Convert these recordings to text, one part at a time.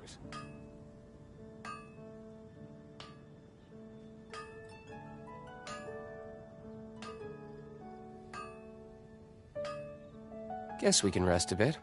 suppose. Guess we can rest a bit.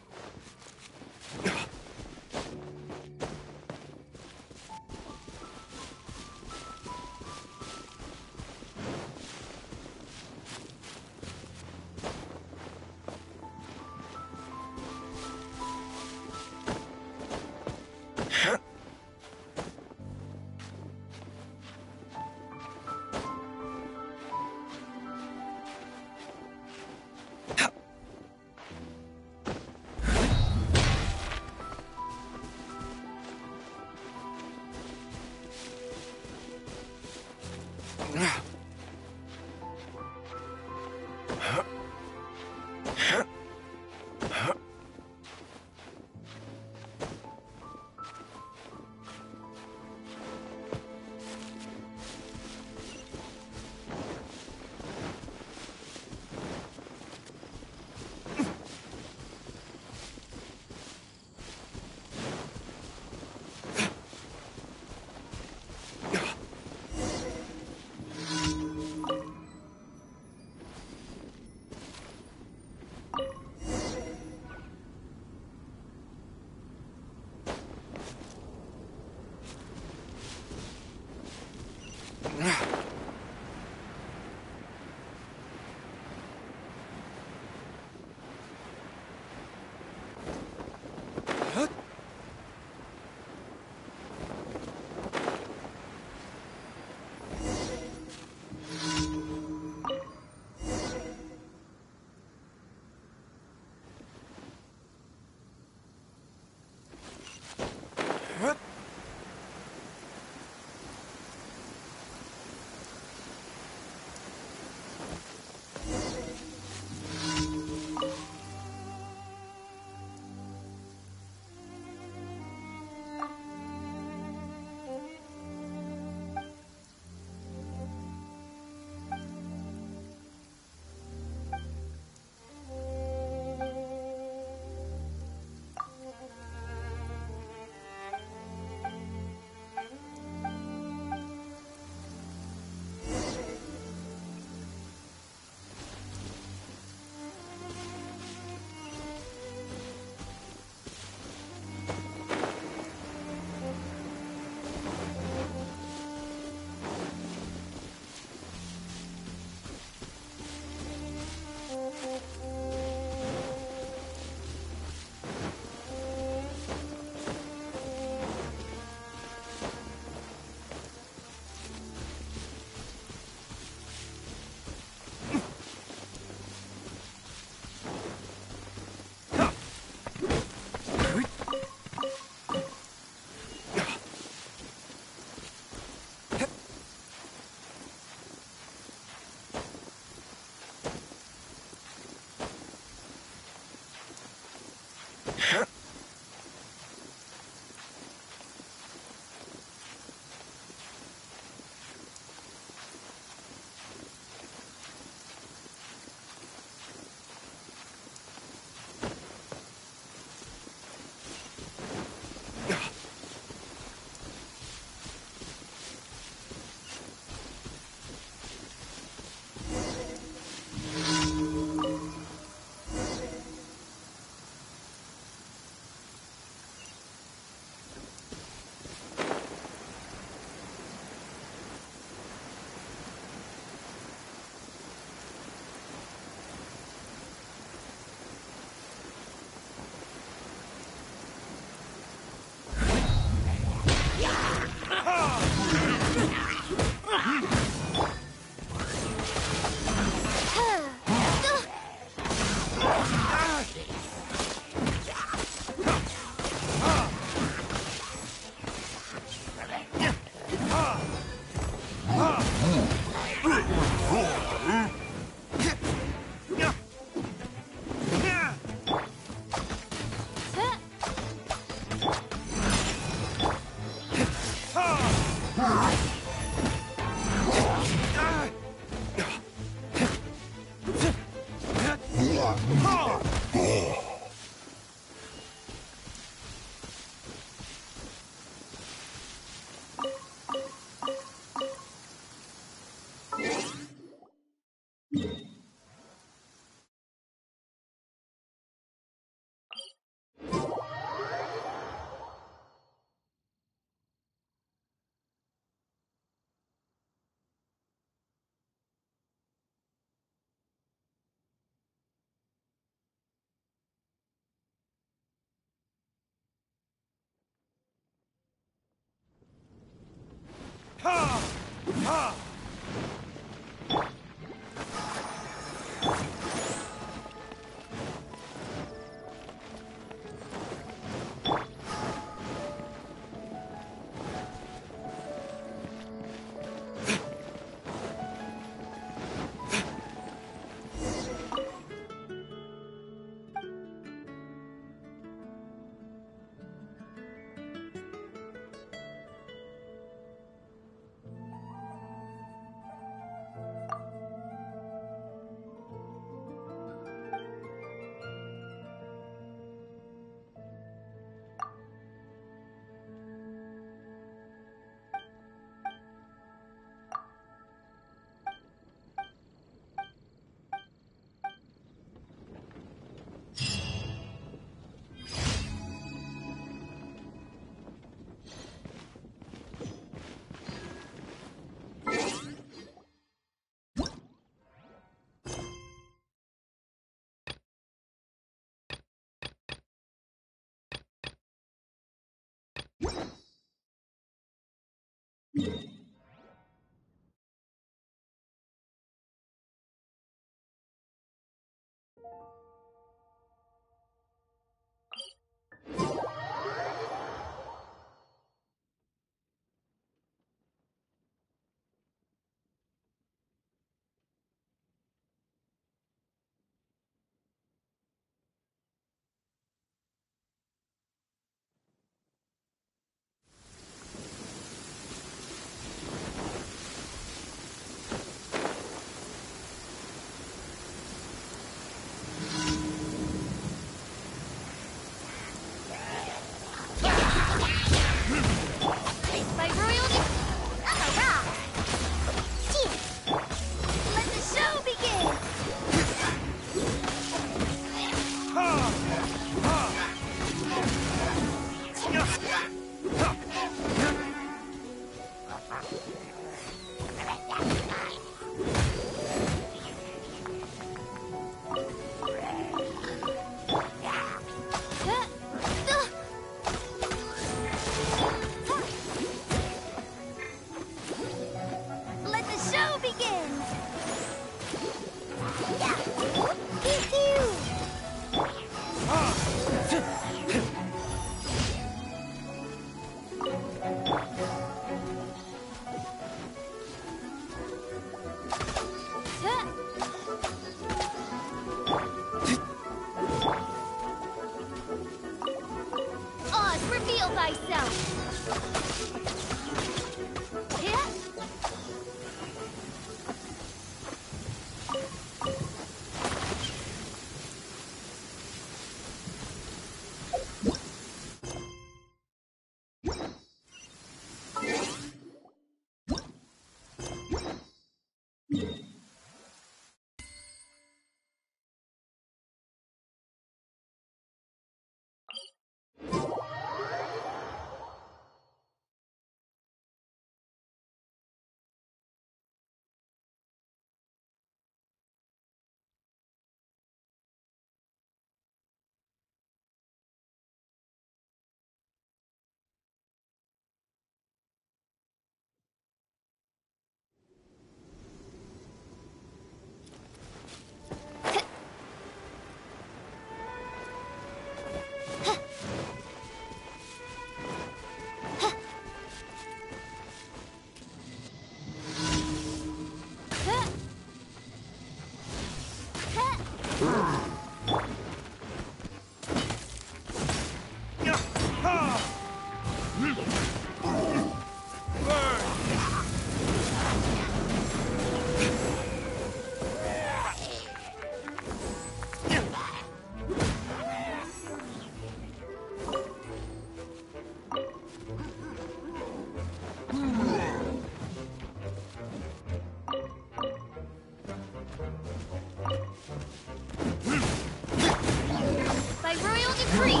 By royal decree.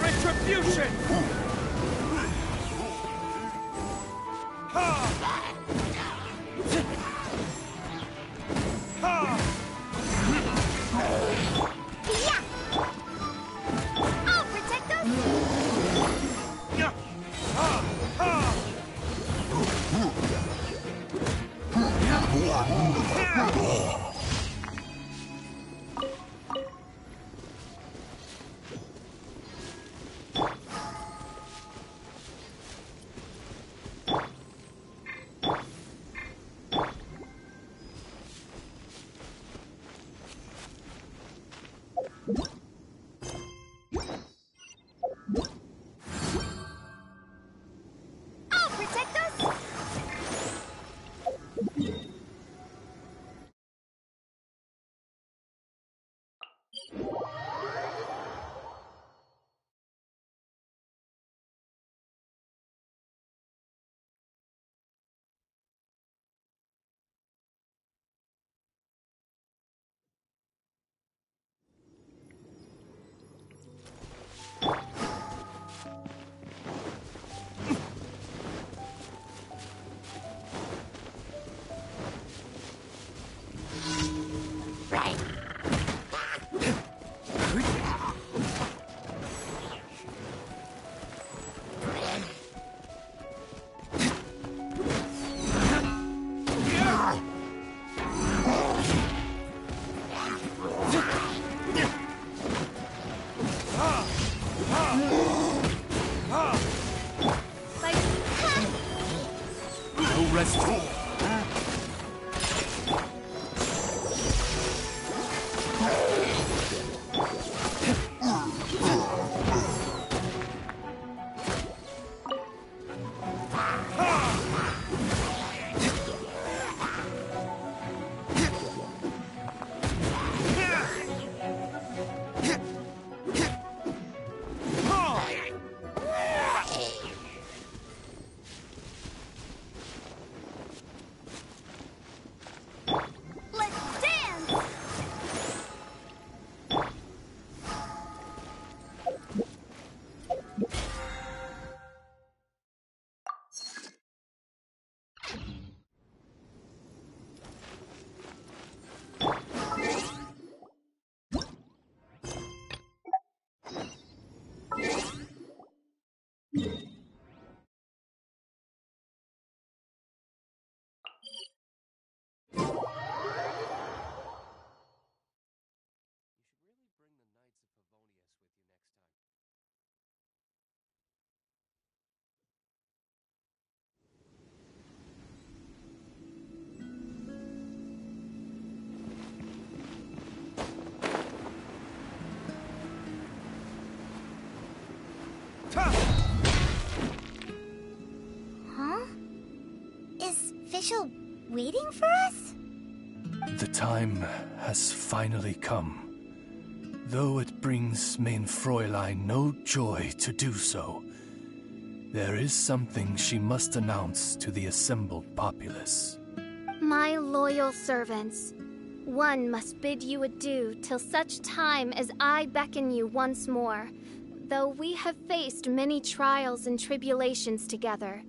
Retribution! I'll protect us! I'll protect us! No rest. Let's dance! Huh? Is Fischl waiting for us? The time has finally come. Though it brings main Fräulein no joy to do so, there is something she must announce to the assembled populace. My loyal servants, one must bid you adieu till such time as I beckon you once more. Though we have faced many trials and tribulations together,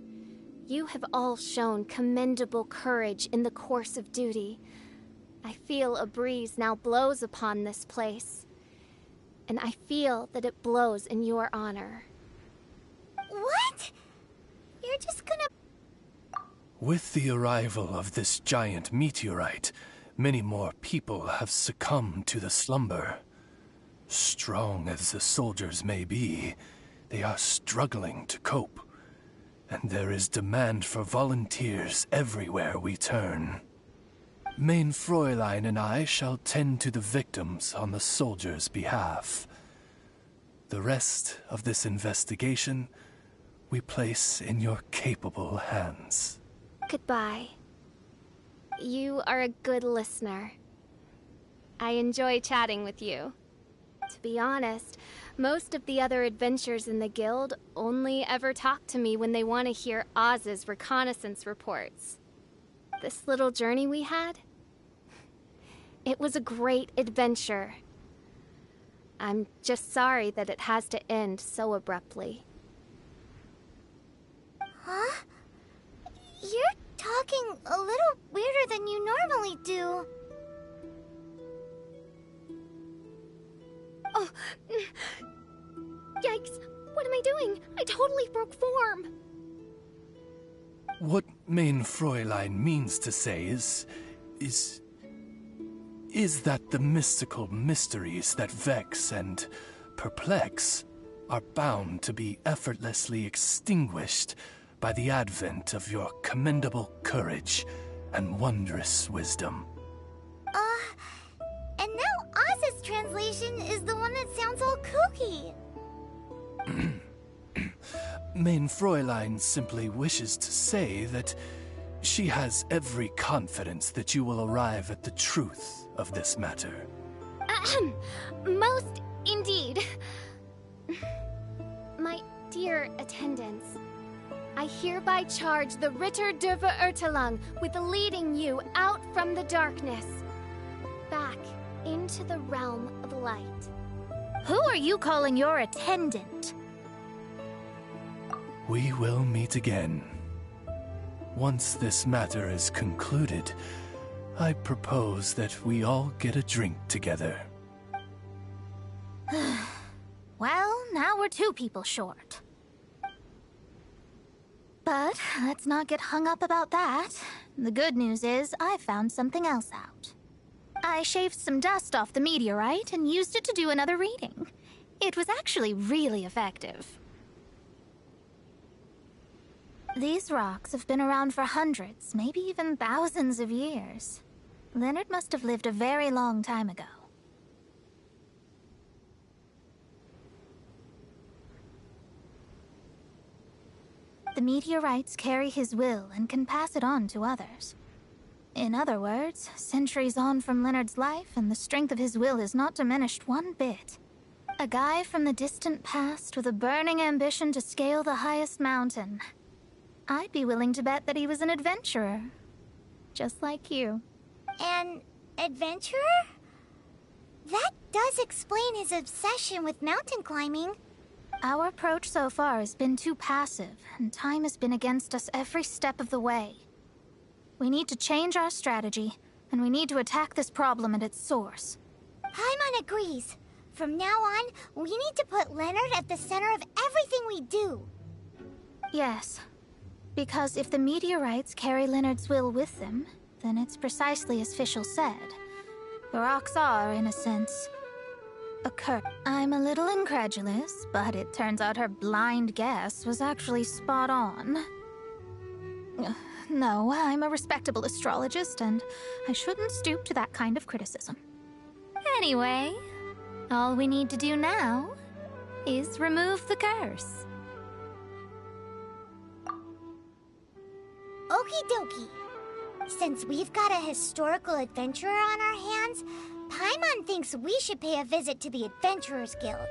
you have all shown commendable courage in the course of duty. I feel a breeze now blows upon this place, and I feel that it blows in your honor. What? You're just gonna... With the arrival of this giant meteorite, many more people have succumbed to the slumber. Strong as the soldiers may be, they are struggling to cope, and there is demand for volunteers everywhere we turn. Main Fräulein and I shall tend to the victims on the soldiers' behalf. The rest of this investigation we place in your capable hands. Goodbye. You are a good listener. I enjoy chatting with you. To be honest, most of the other adventurers in the guild only ever talk to me when they want to hear Oz's reconnaissance reports. This little journey we had, it was a great adventure. I'm just sorry that it has to end so abruptly. Huh? You're talking a little weirder than you normally do. Oh, yikes! What am I doing? I totally broke form! What Main Fräulein means to say is that the mystical mysteries that vex and perplex are bound to be effortlessly extinguished by the advent of your commendable courage and wondrous wisdom. And now Oz's translation is the one that sounds all kooky. Main Fräulein simply wishes to say that she has every confidence that you will arrive at the truth of this matter. Most indeed. My dear attendants, I hereby charge the Ritter der Verurteilung with leading you out from the darkness, back into the realm of light. Who are you calling your attendant? We will meet again. Once this matter is concluded, I propose that we all get a drink together. Well, now we're 2 people short. But let's not get hung up about that. The good news is I found something else out. I shaved some dust off the meteorite and used it to do another reading. It was actually really effective. These rocks have been around for hundreds, maybe even thousands of years. Leonard must have lived a very long time ago. The meteorites carry his will and can pass it on to others. In other words, centuries on from Leonard's life, and the strength of his will is not diminished one bit. A guy from the distant past with a burning ambition to scale the highest mountain. I'd be willing to bet that he was an adventurer. Just like you. An adventurer? That does explain his obsession with mountain climbing. Our approach so far has been too passive, and time has been against us every step of the way. We need to change our strategy, and we need to attack this problem at its source. Paimon agrees. From now on, we need to put Leonard at the center of everything we do. Yes, because if the meteorites carry Leonard's will with them, then it's precisely as Fischl said. The rocks are, in a sense, a curse. I'm a little incredulous, but it turns out her blind guess was actually spot on. No, I'm a respectable astrologist, and I shouldn't stoop to that kind of criticism. Anyway, all we need to do now is remove the curse. Okie dokie. Since we've got a historical adventurer on our hands, Paimon thinks we should pay a visit to the Adventurers Guild.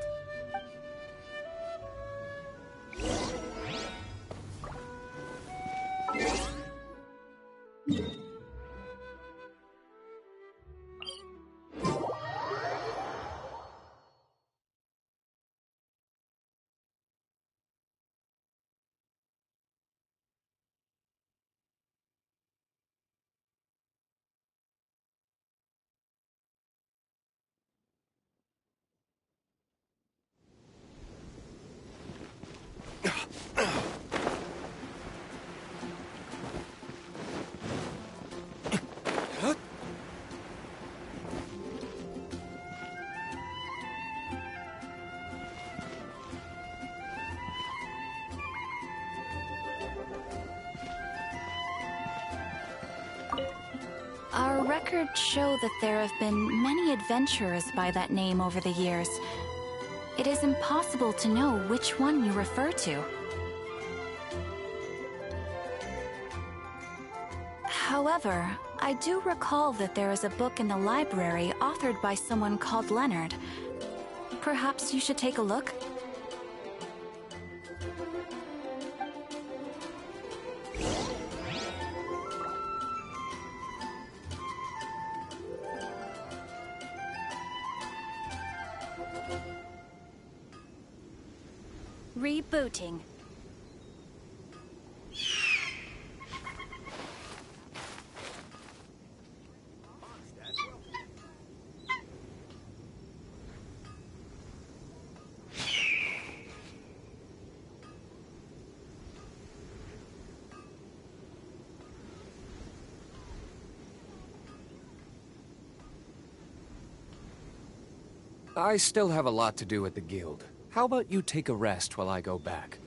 records show that there have been many adventurers by that name over the years. It is impossible to know which one you refer to. However, I do recall that there is a book in the library authored by someone called Leonard. Perhaps you should take a look? Rebooting. I still have a lot to do at the guild. How about you take a rest while I go back?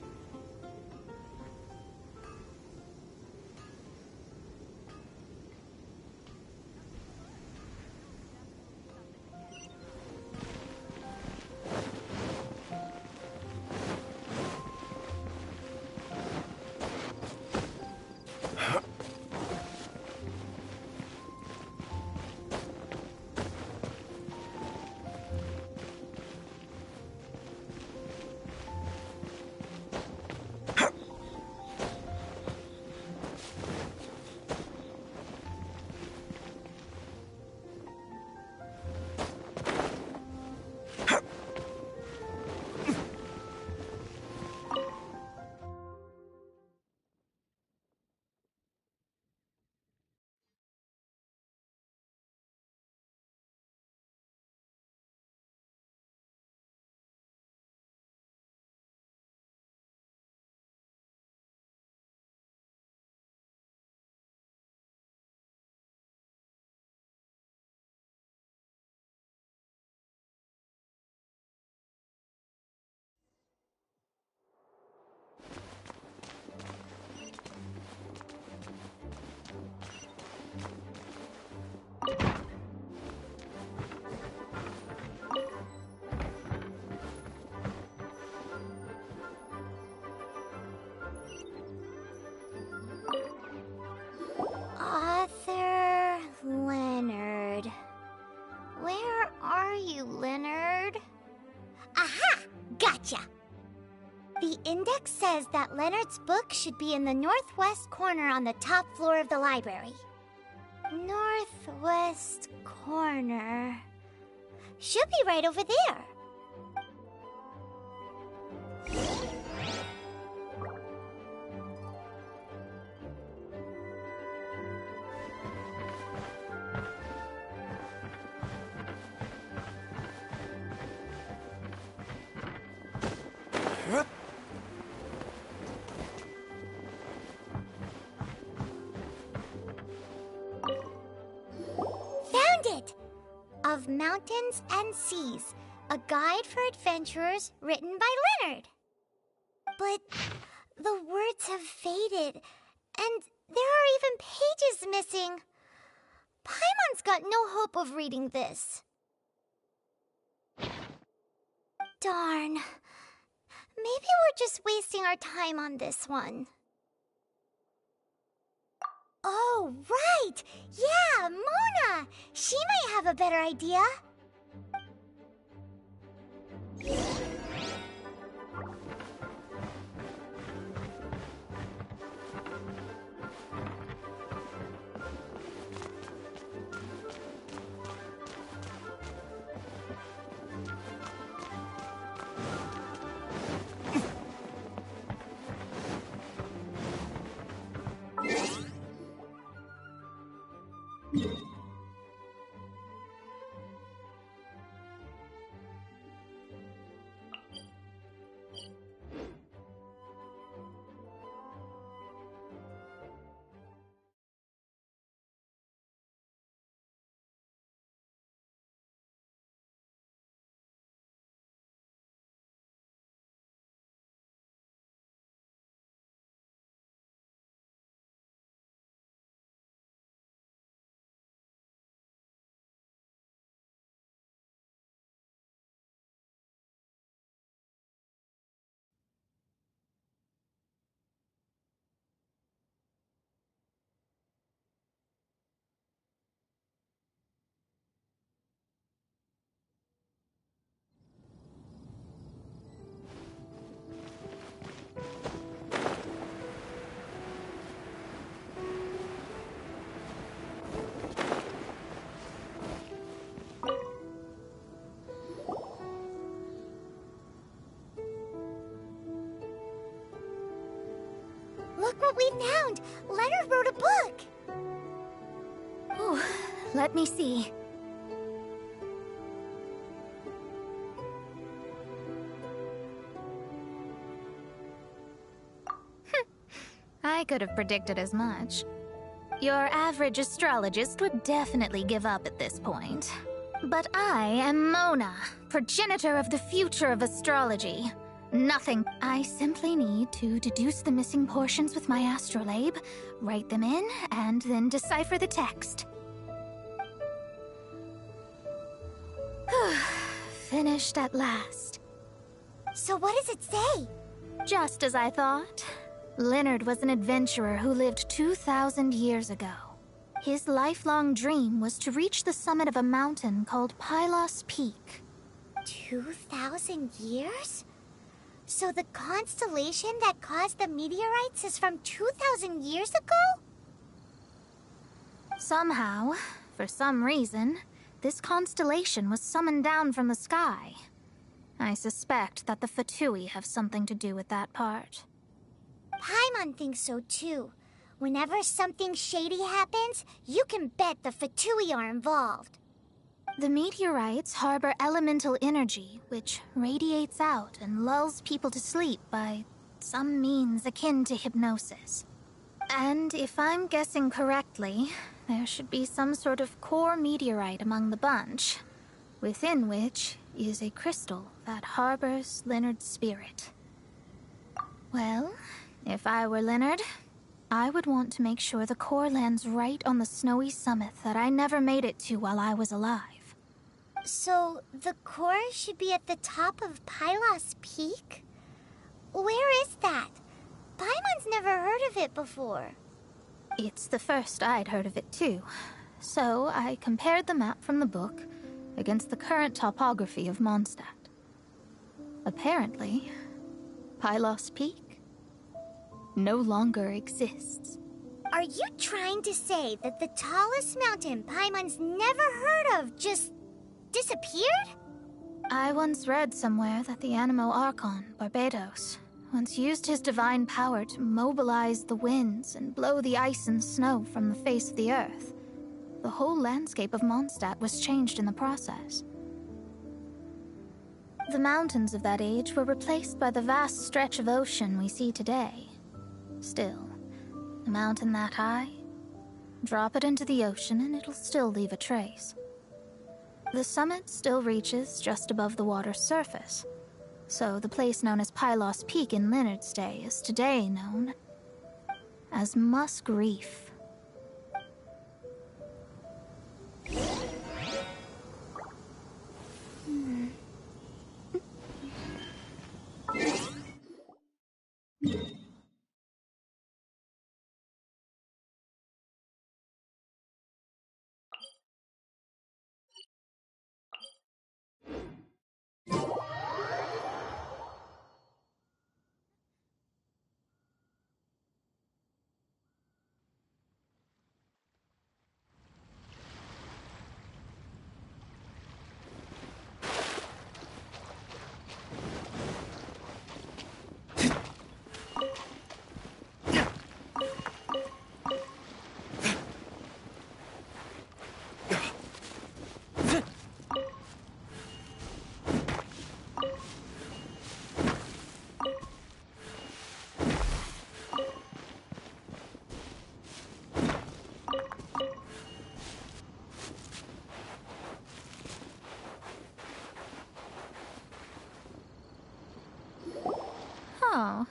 Author Leonard. Where are you, Leonard? Aha! Gotcha! The index says that Leonard's book should be in the northwest corner on the top floor of the library. Northwest corner. Should be right over there. Found it! Of Mountains and Seas, a guide for adventurers written by Leonard. But the words have faded, and there are even pages missing. Paimon's got no hope of reading this. Darn. Maybe we're just wasting our time on this one. Oh, right! Yeah, Mona! She might have a better idea. we found! Leonard wrote a book! Ooh, let me see. I could have predicted as much. Your average astrologist would definitely give up at this point. But I am Mona, progenitor of the future of astrology. Nothing. I simply need to deduce the missing portions with my astrolabe, write them in, and then decipher the text. Finished at last. So what does it say? Just as I thought. Leonard was an adventurer who lived 2,000 years ago. His lifelong dream was to reach the summit of a mountain called Pylos Peak. 2,000 years? So the constellation that caused the meteorites is from 2,000 years ago? Somehow, for some reason, this constellation was summoned down from the sky. I suspect that the Fatui have something to do with that part. Paimon thinks so too. Whenever something shady happens, you can bet the Fatui are involved. The meteorites harbor elemental energy, which radiates out and lulls people to sleep by some means akin to hypnosis. And if I'm guessing correctly, there should be some sort of core meteorite among the bunch, within which is a crystal that harbors Leonard's spirit. Well, if I were Leonard, I would want to make sure the core lands right on the snowy summit that I never made it to while I was alive. So, the core should be at the top of Pylos Peak? Where is that? Paimon's never heard of it before. It's the first I'd heard of it too. So I compared the map from the book against the current topography of Mondstadt. Apparently, Pylos Peak no longer exists. Are you trying to say that the tallest mountain Paimon's never heard of just disappeared? I once read somewhere that the Animo Archon, Barbados, once used his divine power to mobilize the winds and blow the ice and snow from the face of the earth. The whole landscape of Mondstadt was changed in the process. The mountains of that age were replaced by the vast stretch of ocean we see today. Still, a mountain that high, drop it into the ocean and it'll still leave a trace. The summit still reaches just above the water's surface, so the place known as Pylos Peak in Leonard's day is today known as Musk Reef. Oh,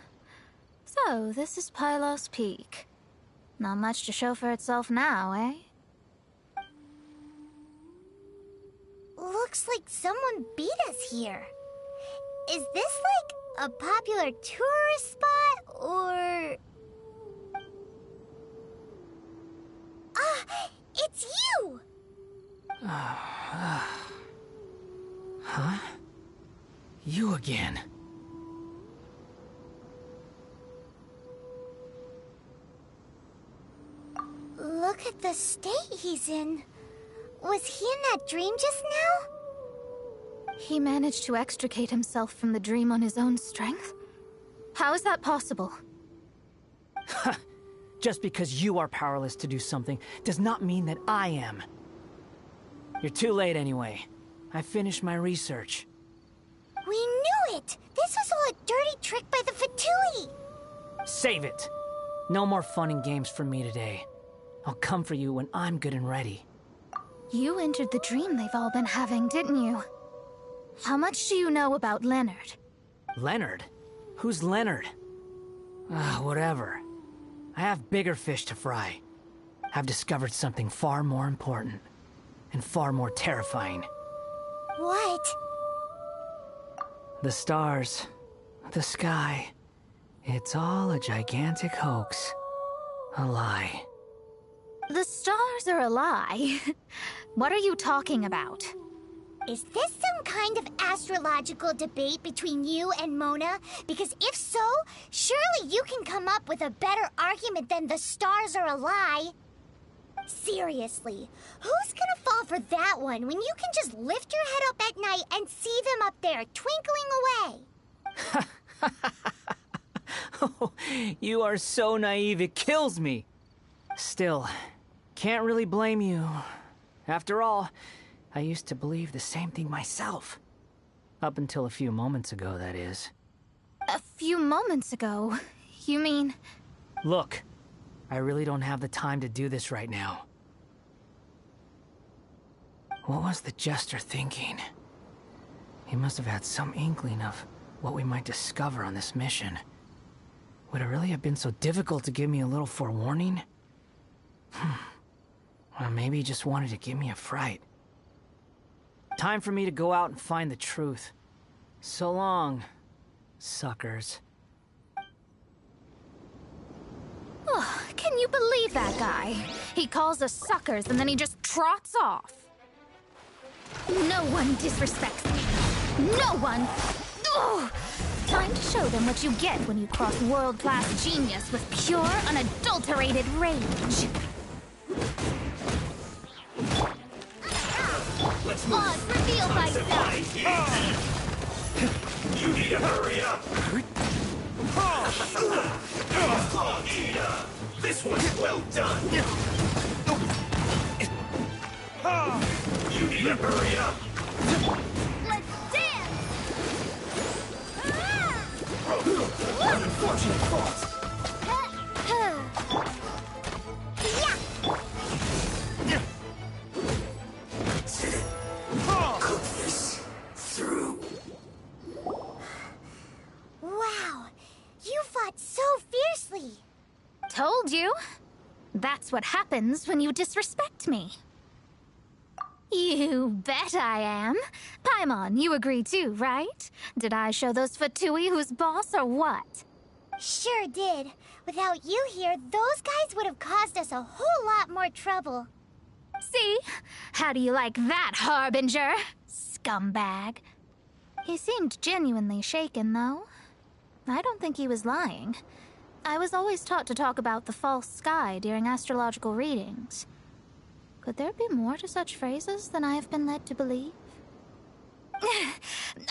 so this is Pylos Peak. Not much to show for itself now, eh? Looks like someone beat us here. Is this like a popular tourist spot, or... Ah, it's you! Huh? You again. Look at the state he's in. Was he in that dream just now? He managed to extricate himself from the dream on his own strength? How is that possible? Just because you are powerless to do something does not mean that I am. You're too late anyway. I finished my research. We knew it! This was all a dirty trick by the Fatui! Save it! No more fun and games for me today. I'll come for you when I'm good and ready. You entered the dream they've all been having, didn't you? How much do you know about Leonard? Leonard? Who's Leonard? Whatever. I have bigger fish to fry. I've discovered something far more important. And far more terrifying. What? The stars. The sky. It's all a gigantic hoax. A lie. The stars are a lie. What are you talking about? Is this some kind of astrological debate between you and Mona? Because if so, surely you can come up with a better argument than the stars are a lie. Seriously, who's gonna fall for that one when you can just lift your head up at night and see them up there, twinkling away? Oh, you are so naive, it kills me. Still, can't really blame you. After all, I used to believe the same thing myself. Up until a few moments ago, that is. A few moments ago? You mean... Look, I really don't have the time to do this right now. What was the Jester thinking? He must have had some inkling of what we might discover on this mission. Would it really have been so difficult to give me a little forewarning? Well, maybe he just wanted to give me a fright. Time for me to go out and find the truth. So long, suckers. Oh, can you believe that guy? He calls us suckers and then he just trots off. No one disrespects me. No one! Ugh. Time to show them what you get when you cross world-class genius with pure, unadulterated rage. Let's move. Oz, reveal thyself! You need to hurry up! This one's well done! You need to hurry up! Let's dance! Unfortunate thoughts! Cook this through. Wow, you fought so fiercely. Told you. That's what happens when you disrespect me. You bet I am. Paimon, you agree too, right? Did I show those Fatui who's boss or what? Sure did. Without you here, those guys would have caused us a whole lot more trouble. See? How do you like that, Harbinger? Scumbag. He seemed genuinely shaken, though. I don't think he was lying. I was always taught to talk about the false sky during astrological readings. Could there be more to such phrases than I have been led to believe?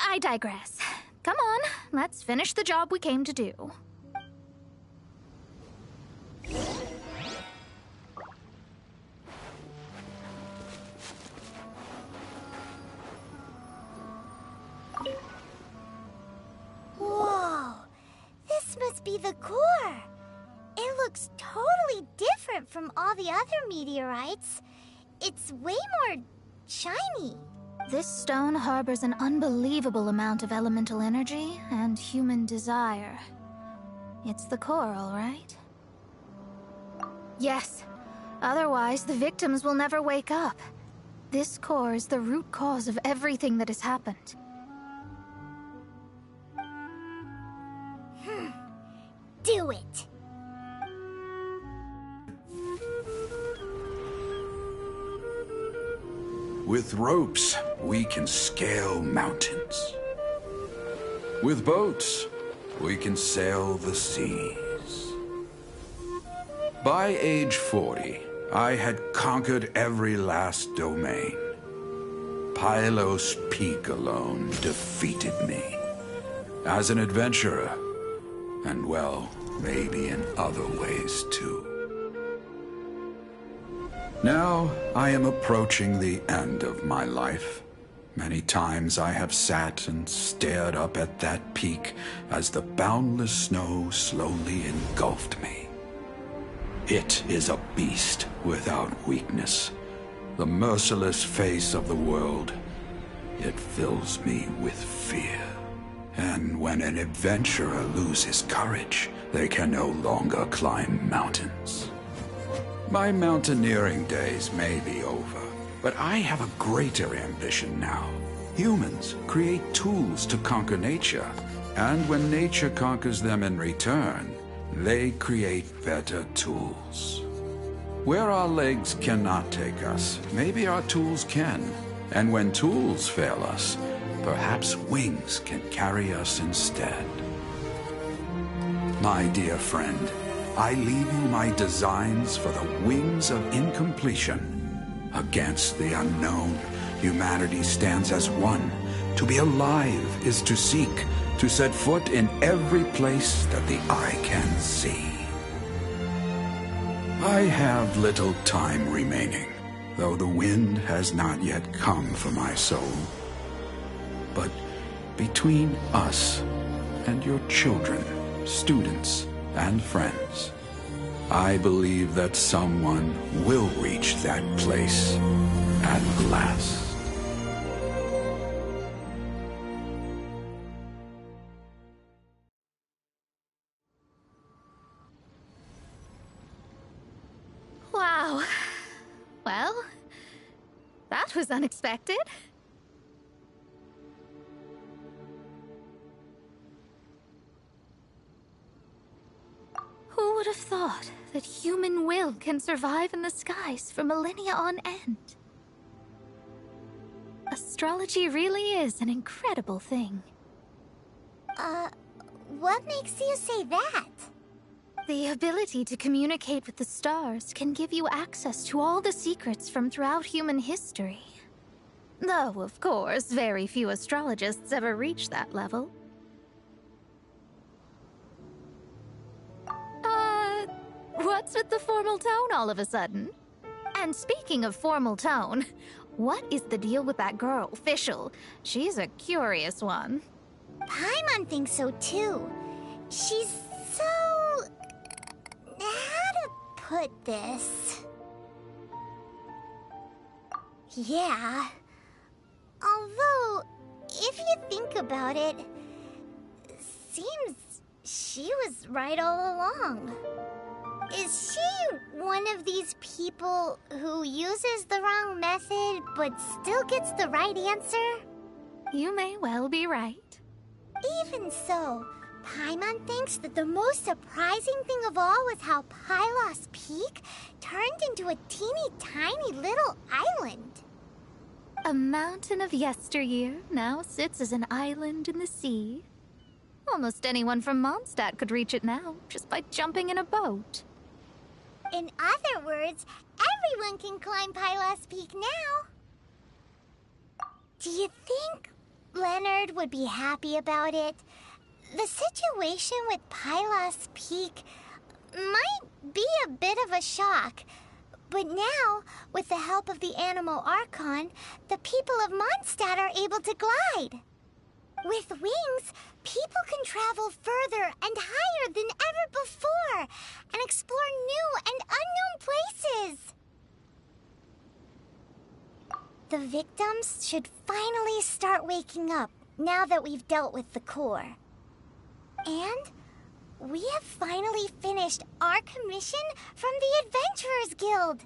I digress. Come on, let's finish the job we came to do. Whoa, this must be the core. It looks totally different from all the other meteorites. It's way more shiny. This stone harbors an unbelievable amount of elemental energy and human desire. It's the core, all right? Yes. Otherwise, the victims will never wake up. This core is the root cause of everything that has happened. Do it. With ropes, we can scale mountains. With boats, we can sail the seas. By age 40, I had conquered every last domain. Pylos Peak alone defeated me. As an adventurer, and well, maybe in other ways too. Now I am approaching the end of my life. Many times I have sat and stared up at that peak as the boundless snow slowly engulfed me. It is a beast without weakness, the merciless face of the world. It fills me with fear. And when an adventurer loses courage, they can no longer climb mountains. My mountaineering days may be over, but I have a greater ambition now. Humans create tools to conquer nature, and when nature conquers them in return, they create better tools. Where our legs cannot take us, maybe our tools can. And when tools fail us, perhaps wings can carry us instead. My dear friend, I leave you my designs for the wings of incompletion. Against the unknown, humanity stands as one. To be alive is to seek, to set foot in every place that the eye can see. I have little time remaining, though the wind has not yet come for my soul. But between us and your children, students, and friends, I believe that someone will reach that place at last. Wow. Well, that was unexpected. Who would have thought that human will can survive in the skies for millennia on end? Astrology really is an incredible thing. What makes you say that? The ability to communicate with the stars can give you access to all the secrets from throughout human history. Though, of course, very few astrologists ever reach that level. What's with the formal tone all of a sudden? And speaking of formal tone, what is the deal with that girl, Fischl? She's a curious one. Paimon thinks so too. She's so... how to put this? Yeah. Although, if you think about it, seems she was right all along. Is she one of these people who uses the wrong method but still gets the right answer? You may well be right. Even so, Paimon thinks that the most surprising thing of all was how Pylos Peak turned into a teeny tiny little island. A mountain of yesteryear now sits as an island in the sea. Almost anyone from Mondstadt could reach it now, just by jumping in a boat. In other words, everyone can climb Pylos Peak now. Do you think Leonard would be happy about it? The situation with Pylos Peak might be a bit of a shock. But now, with the help of the Animal Archon, the people of Mondstadt are able to glide. With wings, people can travel further and higher than ever before and explore new and unknown places. The victims should finally start waking up now that we've dealt with the core. And we have finally finished our commission from the Adventurers Guild.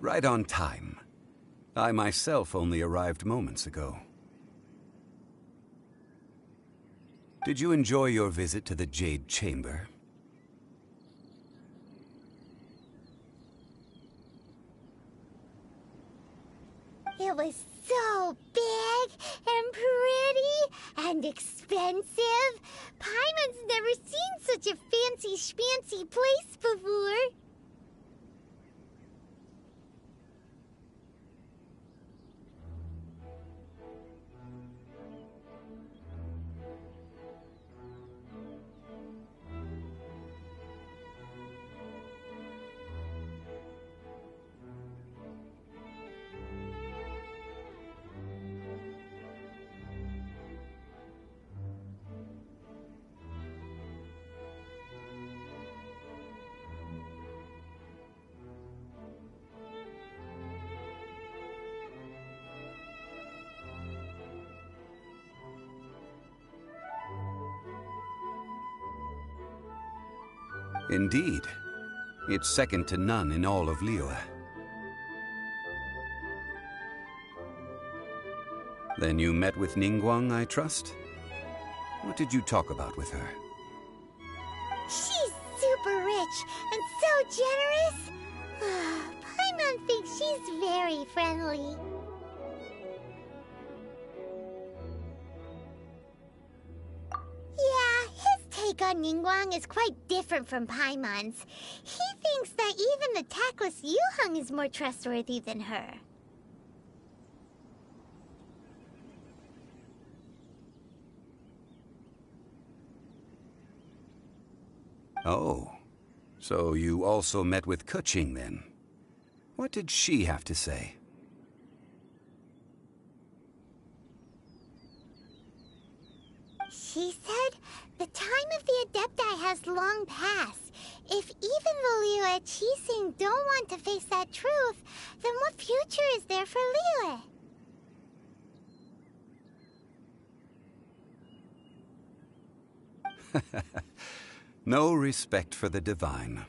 Right on time. I myself only arrived moments ago. Did you enjoy your visit to the Jade Chamber? It was so big and pretty and expensive. Paimon's never seen such a fancy schmancy place before. Indeed. It's second to none in all of Liyue. Then you met with Ningguang, I trust? What did you talk about with her? She's super rich and so generous. Paimon thinks she's very friendly. Yeah, his take on Ningguang is quite different from Paimon's. He thinks that even the tactless Yuheng is more trustworthy than her. Oh, so you also met with Keqing then? What did she have to say? She said the time of the Adepti has long passed. If even the Liyue Qixing don't want to face that truth, then what future is there for Liyue? No respect for the divine.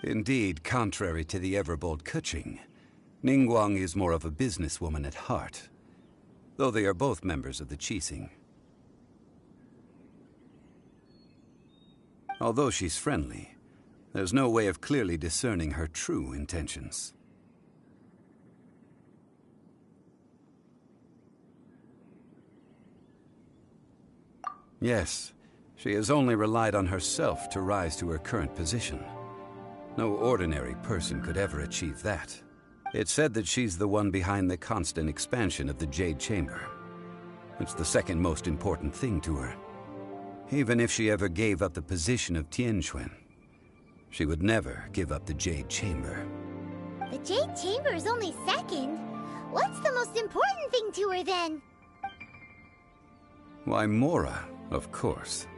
Indeed, contrary to the ever-bold Keqing, Ningguang is more of a businesswoman at heart, though they are both members of the Qixing. Although she's friendly, there's no way of clearly discerning her true intentions. Yes, she has only relied on herself to rise to her current position. No ordinary person could ever achieve that. It's said that she's the one behind the constant expansion of the Jade Chamber. It's the second most important thing to her. Even if she ever gave up the position of Tianquan, she would never give up the Jade Chamber. The Jade Chamber is only second. What's the most important thing to her then? Why, Mora, of course.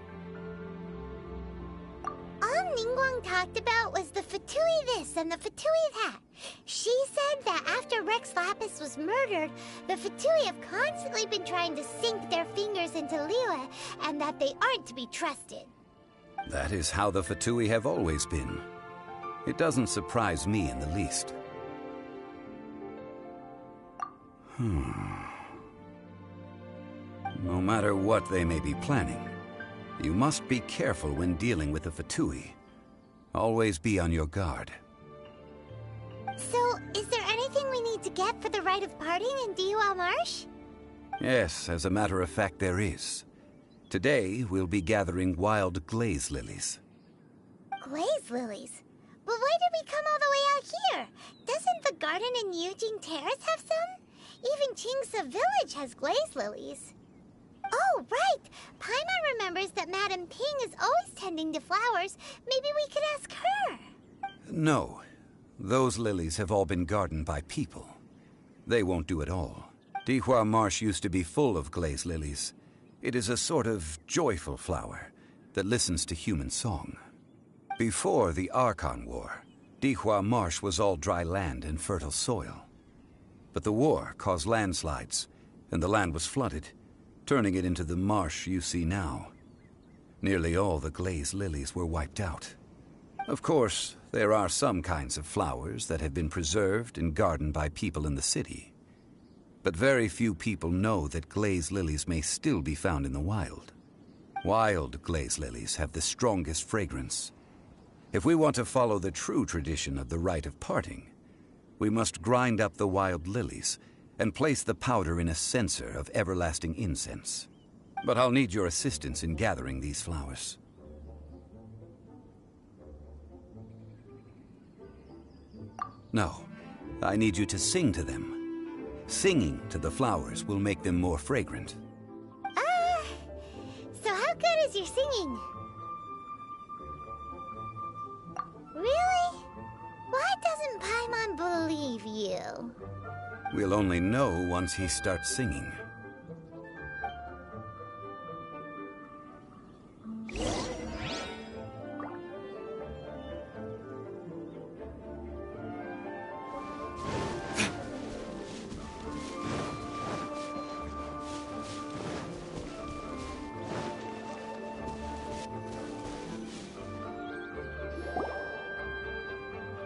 All Ningguang talked about was the Fatui this and the Fatui that. She said that after Rex Lapis was murdered, the Fatui have constantly been trying to sink their fingers into Liyue, and that they aren't to be trusted. That is how the Fatui have always been. It doesn't surprise me in the least. No matter what they may be planning, you must be careful when dealing with the Fatui. Always be on your guard. So, is there anything we need to get for the rite of parting in Dihua Marsh? Yes, as a matter of fact, there is. Today, we'll be gathering wild glaze lilies. Glaze lilies? But why did we come all the way out here? Doesn't the garden in Eugene Terrace have some? Even Qingse Village has glaze lilies. Oh, right! Paimon remembers that Madame Ping is always tending to flowers. Maybe we could ask her. No. Those lilies have all been gardened by people. They won't do it all. Dihua Marsh used to be full of glaze lilies. It is a sort of joyful flower that listens to human song. Before the Archon War, Dihua Marsh was all dry land and fertile soil. But the war caused landslides, and the land was flooded, turning it into the marsh you see now. Nearly all the glaze lilies were wiped out. Of course, There are some kinds of flowers that have been preserved and gardened by people in the city. But very few people know that glaze lilies may still be found in the wild. Wild glaze lilies have the strongest fragrance. If we want to follow the true tradition of the rite of parting, we must grind up the wild lilies and place the powder in a censer of everlasting incense. But I'll need your assistance in gathering these flowers. No, I need you to sing to them. Singing to the flowers will make them more fragrant. So how good is your singing? Really? Why doesn't Paimon believe you? We'll only know once he starts singing.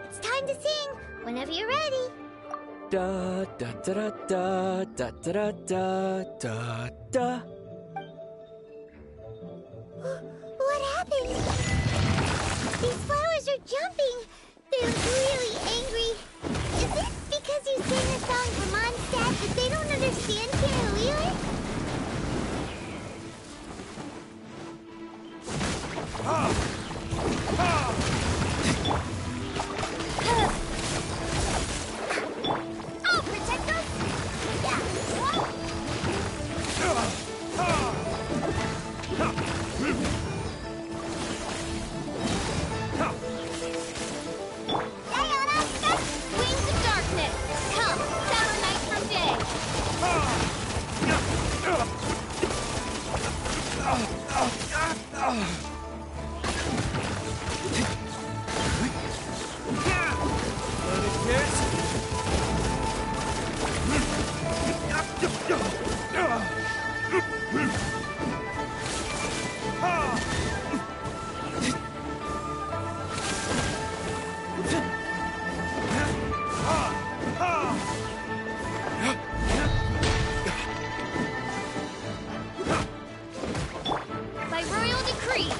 It's time to sing, whenever you're ready. Da da da da da da da da da. What happened? These flowers are jumping. They look really angry. Is it because you sang a song for Mondstadt that they don't understand Canalier? I'll protect us! Diana, wings of darkness! Come, shadow night from day! By royal decree!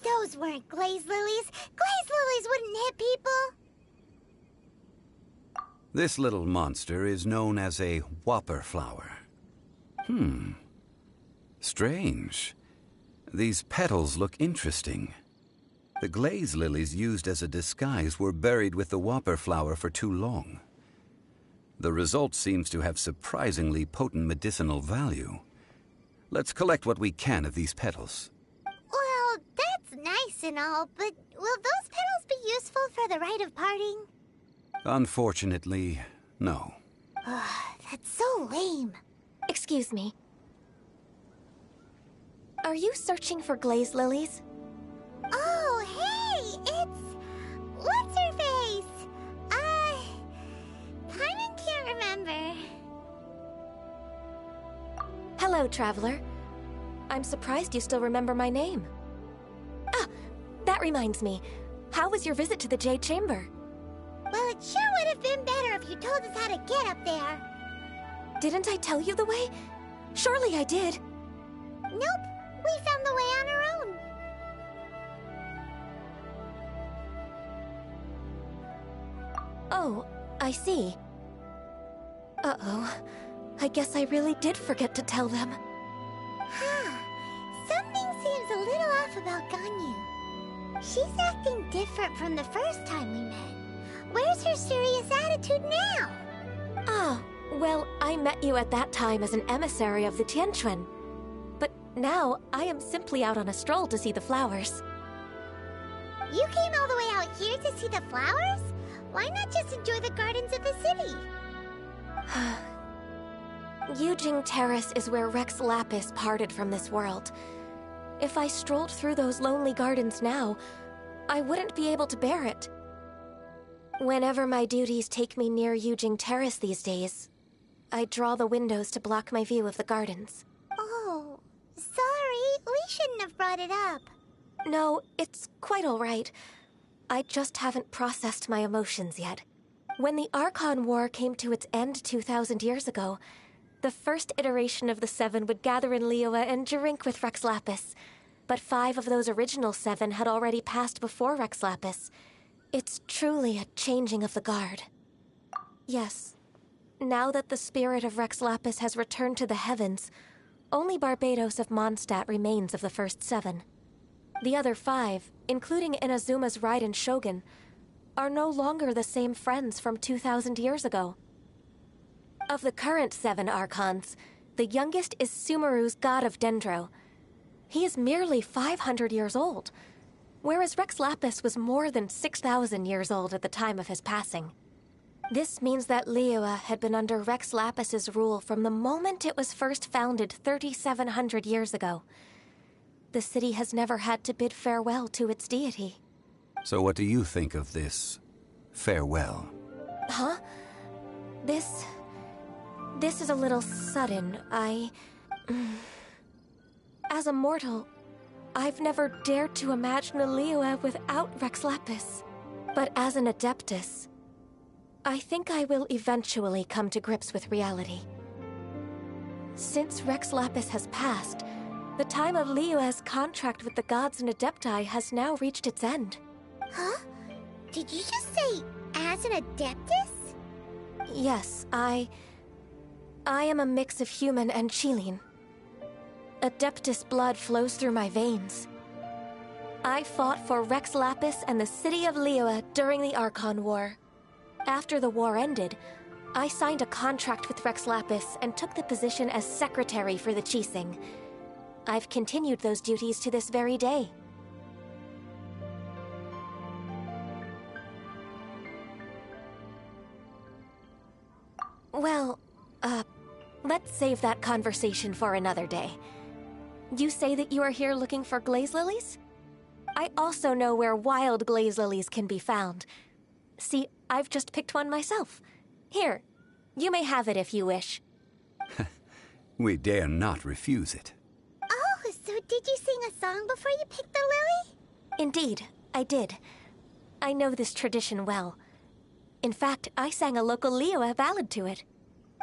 Those weren't glaze lilies. Glaze lilies wouldn't hit people. This little monster is known as a whopper flower. Strange. These petals look interesting. The glaze lilies used as a disguise were buried with the whopper flower for too long. The result seems to have surprisingly potent medicinal value. Let's collect what we can of these petals. Well, that's nice and all, but will those petals be useful for the rite of parting? Unfortunately, no. That's so lame. Excuse me. Are you searching for glaze lilies? Oh, hey! It's... What's-her-face? Paimon can't remember. Hello, traveler. I'm surprised you still remember my name. Ah, that reminds me. How was your visit to the Jade Chamber? Well, it sure would have been better if you told us how to get up there. Didn't I tell you the way? Surely I did. Nope, we found the way on our own. Oh, I see. Uh-oh. I guess I really did forget to tell them. Something seems a little off about Ganyu. She's acting different from the first time we met. Where's her serious attitude now? Ah, well, I met you at that time as an emissary of the Tianquan. But now, I am simply out on a stroll to see the flowers. You came all the way out here to see the flowers? Why not just enjoy the gardens of the city? Yujing Terrace is where Rex Lapis parted from this world. If I strolled through those lonely gardens now, I wouldn't be able to bear it. Whenever my duties take me near Yujing Terrace these days, I draw the windows to block my view of the gardens. Oh, sorry. brought it up. No, it's quite all right. I just haven't processed my emotions yet. When the Archon War came to its end 2,000 years ago, the first iteration of the Seven would gather in Liyue and drink with Rex Lapis. But 5 of those original 7 had already passed before Rex Lapis. It's truly a changing of the guard. Yes. Now that the spirit of Rex Lapis has returned to the heavens, only Barbados of Mondstadt remains of the first 7. The other 5, including Inazuma's Raiden Shogun, are no longer the same friends from 2,000 years ago. Of the current 7 Archons, the youngest is Sumeru's God of Dendro. He is merely 500 years old, whereas Rex Lapis was more than 6,000 years old at the time of his passing. This means that Liyue had been under Rex Lapis's rule from the moment it was first founded 3,700 years ago. The city has never had to bid farewell to its deity. So what do you think of this farewell? Huh? This is a little sudden. As a mortal, I've never dared to imagine a Liyue without Rex Lapis. But as an Adeptus, I think I will eventually come to grips with reality. Since Rex Lapis has passed, the time of Liyue's contract with the gods and Adepti has now reached its end. Huh? Did you just say, as an Adeptus? Yes, I am a mix of human and Chilean. Adeptus blood flows through my veins. I fought for Rex Lapis and the city of Liyue during the Archon War. After the war ended, I signed a contract with Rex Lapis and took the position as secretary for the Qixing. I've continued those duties to this very day. Well, let's save that conversation for another day. You say that you are here looking for glaze lilies? I also know where wild glaze lilies can be found. See, I've just picked one myself. Here, you may have it if you wish. We dare not refuse it. Oh, so did you sing a song before you picked the lily? Indeed, I did. I know this tradition well. In fact, I sang a local Liyue ballad to it.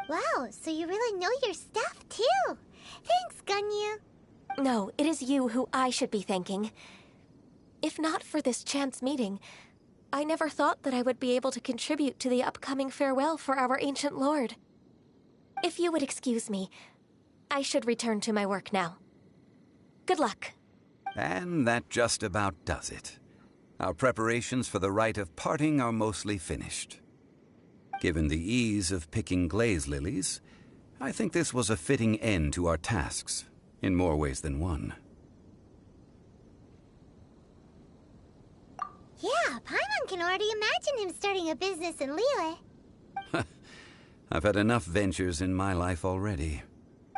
Wow, so you really know your stuff, too. Thanks, Gunyu. No, it is you who I should be thanking. If not for this chance meeting, I never thought that I would be able to contribute to the upcoming farewell for our ancient lord. If you would excuse me, I should return to my work now. Good luck. And that just about does it. Our preparations for the rite of parting are mostly finished. Given the ease of picking glaze lilies, I think this was a fitting end to our tasks, in more ways than one. Yeah, Paimon can already imagine him starting a business in Liyue. I've had enough ventures in my life already.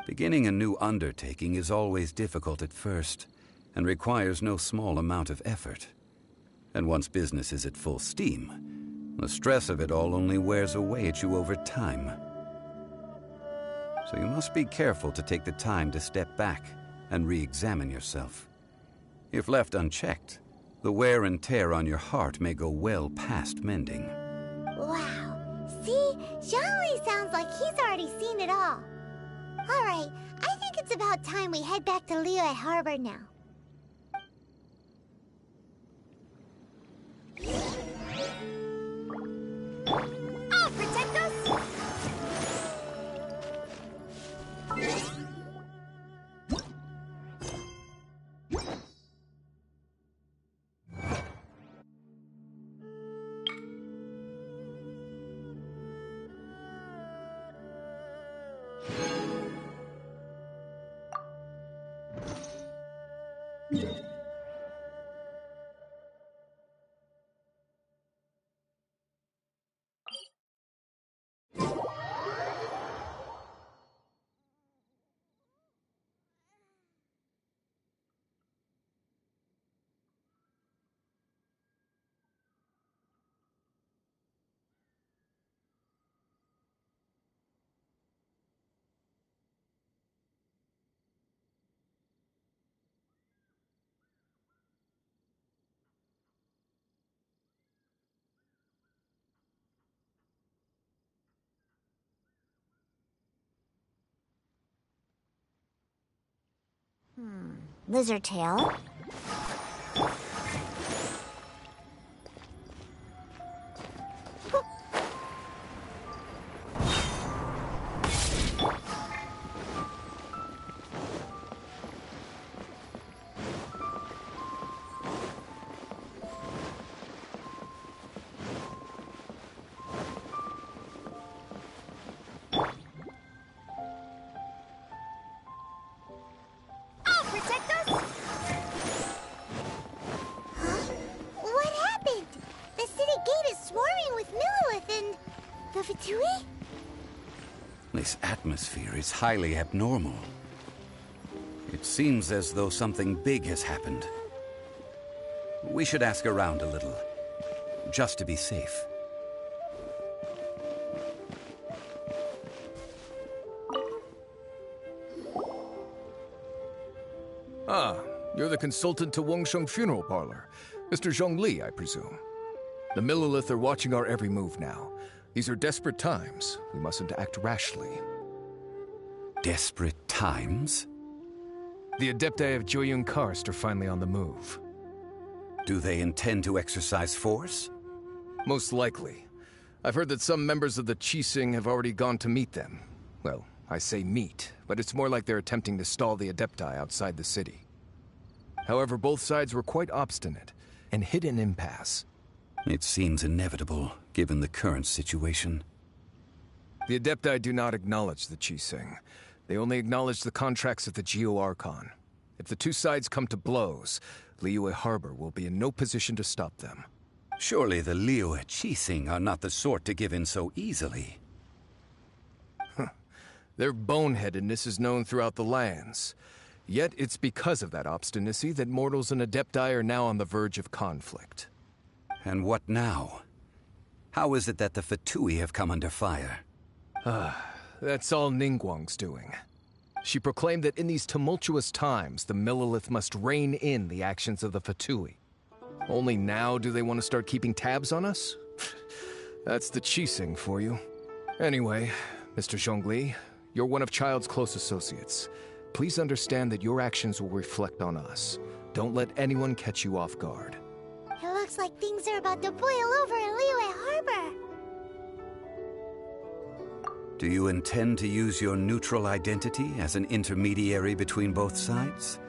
Beginning a new undertaking is always difficult at first, and requires no small amount of effort. And once business is at full steam, the stress of it all only wears away at you over time. So you must be careful to take the time to step back and re-examine yourself. If left unchecked, the wear and tear on your heart may go well past mending. Wow. See? Zhongli sounds like he's already seen it all. Alright, I think it's about time we head back to Liyue Harbor now. I'll protect us! Lizard tail. This atmosphere is highly abnormal. It seems as though something big has happened. We should ask around a little, just to be safe. Ah, you're the consultant to Wangsheng Funeral Parlor. Mr. Zhongli, I presume. The Millilith are watching our every move now. These are desperate times. We mustn't act rashly. Desperate times? The Adepti of Joyun Karst are finally on the move. Do they intend to exercise force? Most likely. I've heard that some members of the Qixing have already gone to meet them. Well, I say meet, but it's more like they're attempting to stall the Adepti outside the city. However, both sides were quite obstinate and hit an impasse. It seems inevitable, given the current situation. The Adepti do not acknowledge the Qixing. They only acknowledge the contracts of the Geo-Archon. If the two sides come to blows, Liyue Harbor will be in no position to stop them. Surely the Liyue Qixing are not the sort to give in so easily. Their boneheadedness is known throughout the lands. Yet it's because of that obstinacy that mortals and Adepti are now on the verge of conflict. And what now? How is it that the Fatui have come under fire? That's all Ningguang's doing. She proclaimed that in these tumultuous times, the Millilith must rein in the actions of the Fatui. Only now do they want to start keeping tabs on us? That's the Qixing for you. Anyway, Mr. Zhongli, you're one of Child's close associates. Please understand that your actions will reflect on us. Don't let anyone catch you off guard. It looks like things are about to boil over in Liyue Harbor. Do you intend to use your neutral identity as an intermediary between both sides?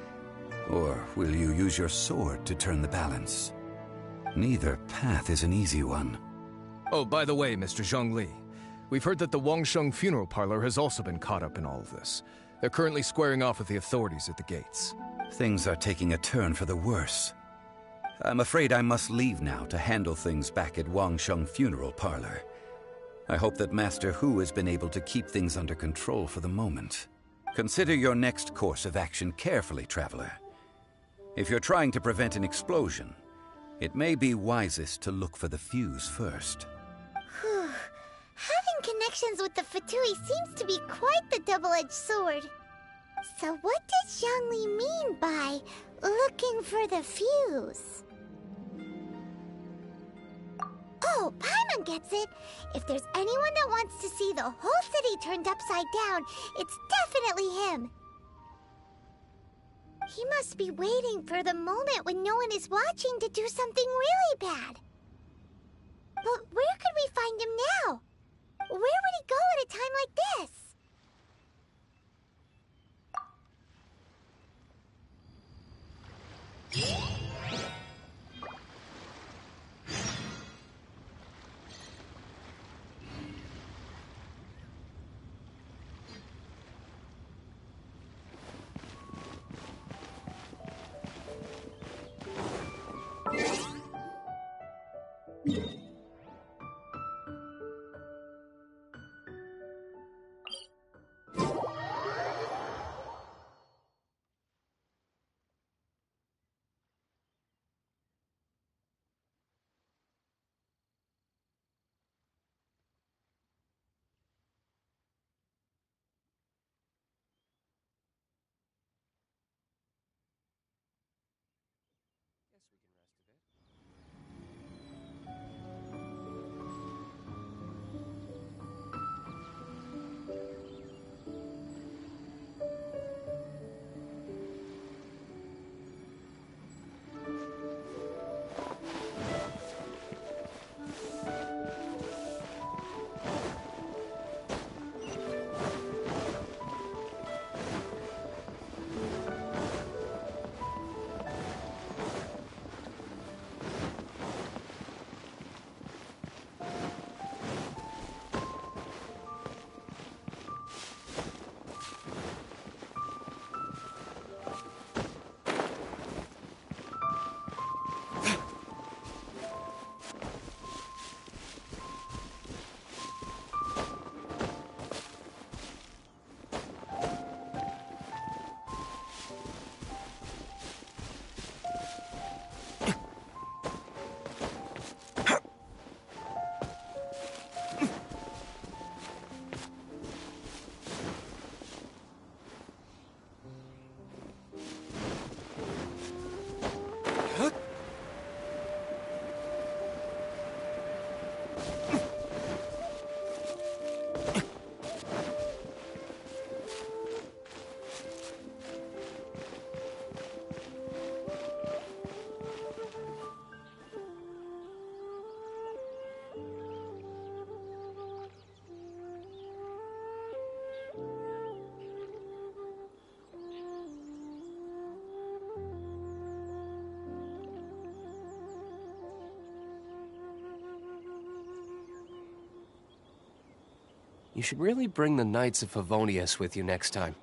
Or will you use your sword to turn the balance? Neither path is an easy one. Oh, by the way, Mr. Zhongli, we've heard that the Wangsheng Funeral Parlor has also been caught up in all of this. They're currently squaring off with the authorities at the gates. Things are taking a turn for the worse. I'm afraid I must leave now to handle things back at Wangsheng Funeral Parlor. I hope that Master Hu has been able to keep things under control for the moment. Consider your next course of action carefully, Traveler. If you're trying to prevent an explosion, it may be wisest to look for the fuse first. Whew. Having connections with the Fatui seems to be quite the double-edged sword. So what does Zhongli mean by looking for the fuse? Oh, Paimon gets it. If there's anyone that wants to see the whole city turned upside down, it's definitely him. He must be waiting for the moment when no one is watching to do something really bad. But where could we find him now? Where would he go at a time like this? You should really bring the Knights of Favonius with you next time.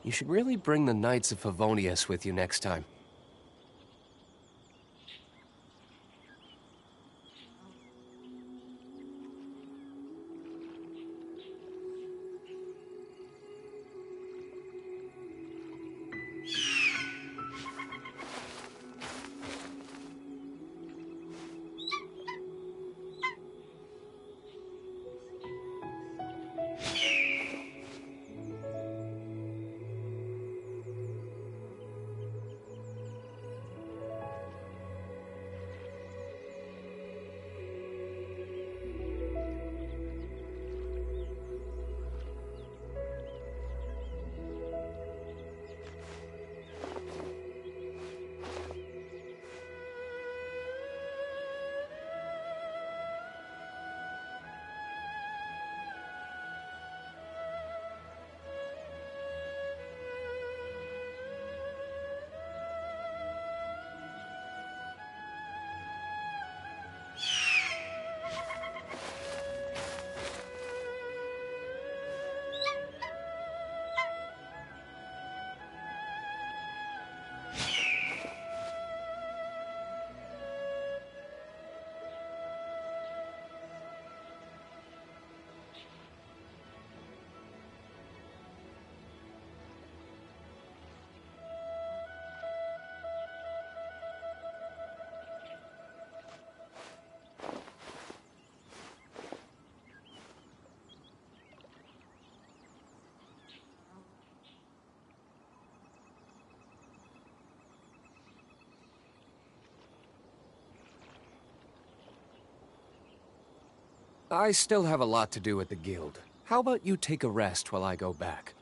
You should really bring the Knights of Favonius with you next time. I still have a lot to do at the guild. How about you take a rest while I go back?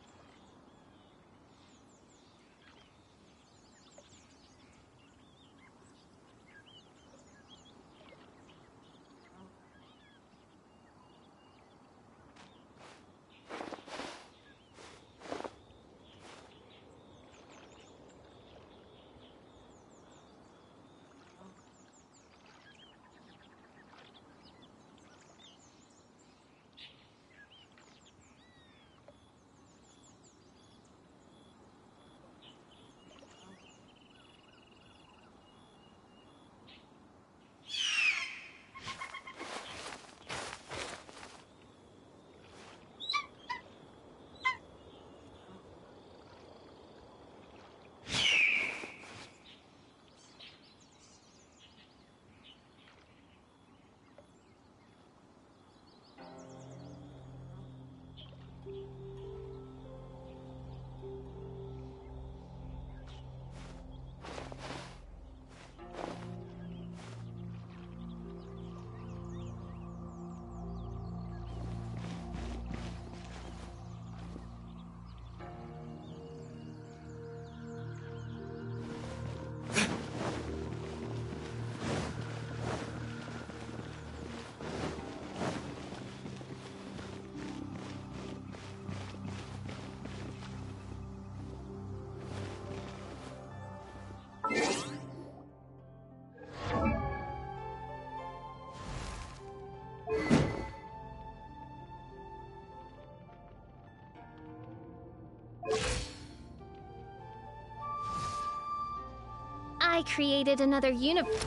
I created another universe.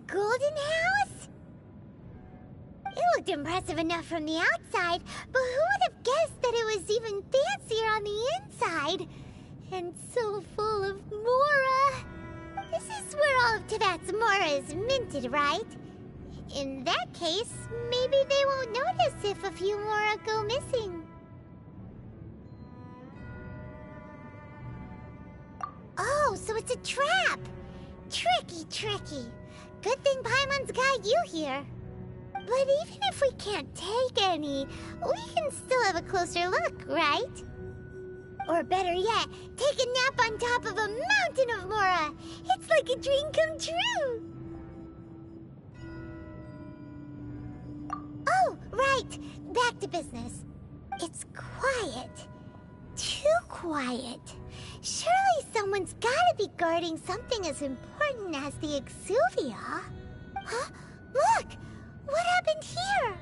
golden house? It looked impressive enough from the outside, but who would have guessed that it was even fancier on the inside? And so full of Mora. This is where all of Teyvat's Mora is minted, right? In that case, maybe they won't notice if a few Mora go missing. Oh, so it's a trap! Tricky, tricky. Good thing Paimon's got you here. But even if we can't take any, we can still have a closer look, right? Or better yet, take a nap on top of a mountain of Mora. It's like a dream come true. Oh, right. Back to business. It's quiet. Too quiet. Surely someone's gotta be guarding something as important as the Exuvia. Huh? Look! What happened here?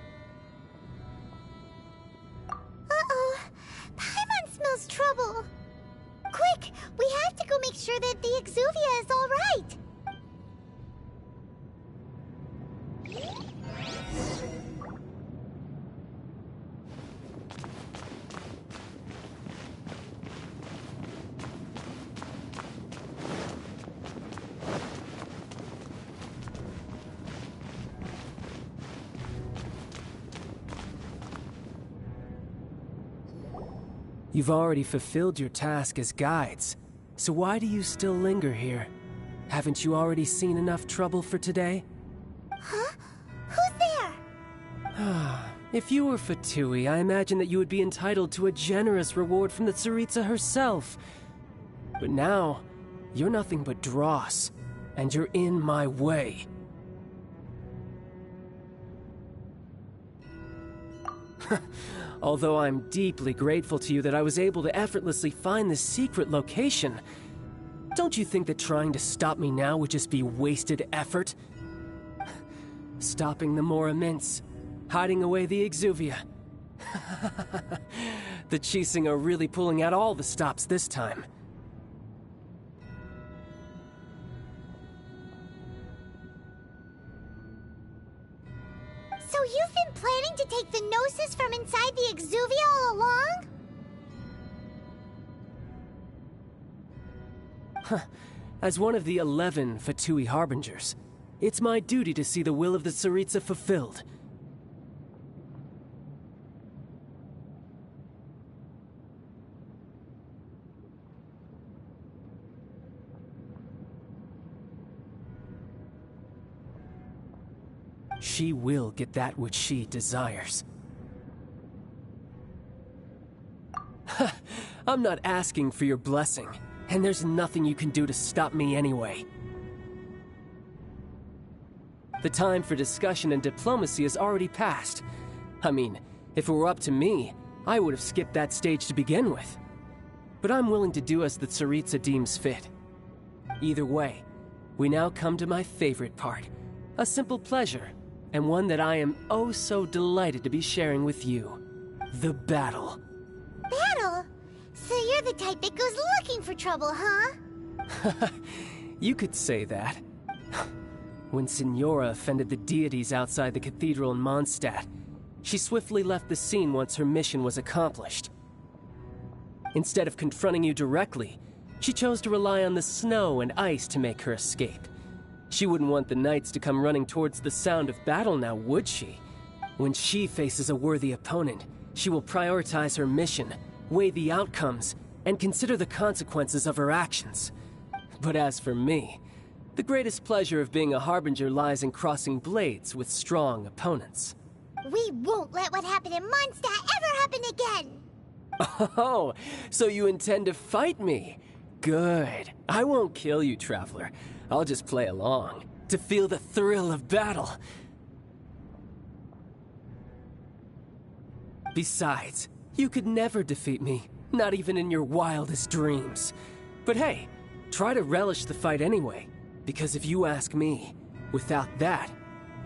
Uh-oh. Paimon smells trouble. Quick! We have to go make sure that the Exuvia is all right. You've already fulfilled your task as guides, so why do you still linger here? Haven't you already seen enough trouble for today? Huh? Who's there? If you were Fatui, I imagine that you would be entitled to a generous reward from the Tsaritsa herself. But now, you're nothing but dross, and you're in my way. Although I'm deeply grateful to you that I was able to effortlessly find this secret location, don't you think that trying to stop me now would just be wasted effort? Stopping the Mora Mints, hiding away the Exuvia. The Chising are really pulling out all the stops this time. So you've been planning to take the Gnosis from inside the Exuvia all along? As one of the 11 Fatui Harbingers, it's my duty to see the will of the Tsaritsa fulfilled. She will get that which she desires. I'm not asking for your blessing, and there's nothing you can do to stop me anyway. The time for discussion and diplomacy has already passed. I mean, if it were up to me, I would have skipped that stage to begin with. But I'm willing to do as the Tsaritsa deems fit. Either way, we now come to my favorite part, a simple pleasure, and one that I am oh so delighted to be sharing with you. The battle. Battle? So you're the type that goes looking for trouble, huh? You could say that. When Signora offended the deities outside the cathedral in Mondstadt, she swiftly left the scene once her mission was accomplished. Instead of confronting you directly, she chose to rely on the snow and ice to make her escape. She wouldn't want the knights to come running towards the sound of battle now, would she? When she faces a worthy opponent, she will prioritize her mission, weigh the outcomes, and consider the consequences of her actions. But as for me, the greatest pleasure of being a Harbinger lies in crossing blades with strong opponents. We won't let what happened in Mondstadt ever happen again! Oh, so you intend to fight me? Good. I won't kill you, Traveler. I'll just play along, to feel the thrill of battle. Besides, you could never defeat me, not even in your wildest dreams. But hey, try to relish the fight anyway, because if you ask me, without that,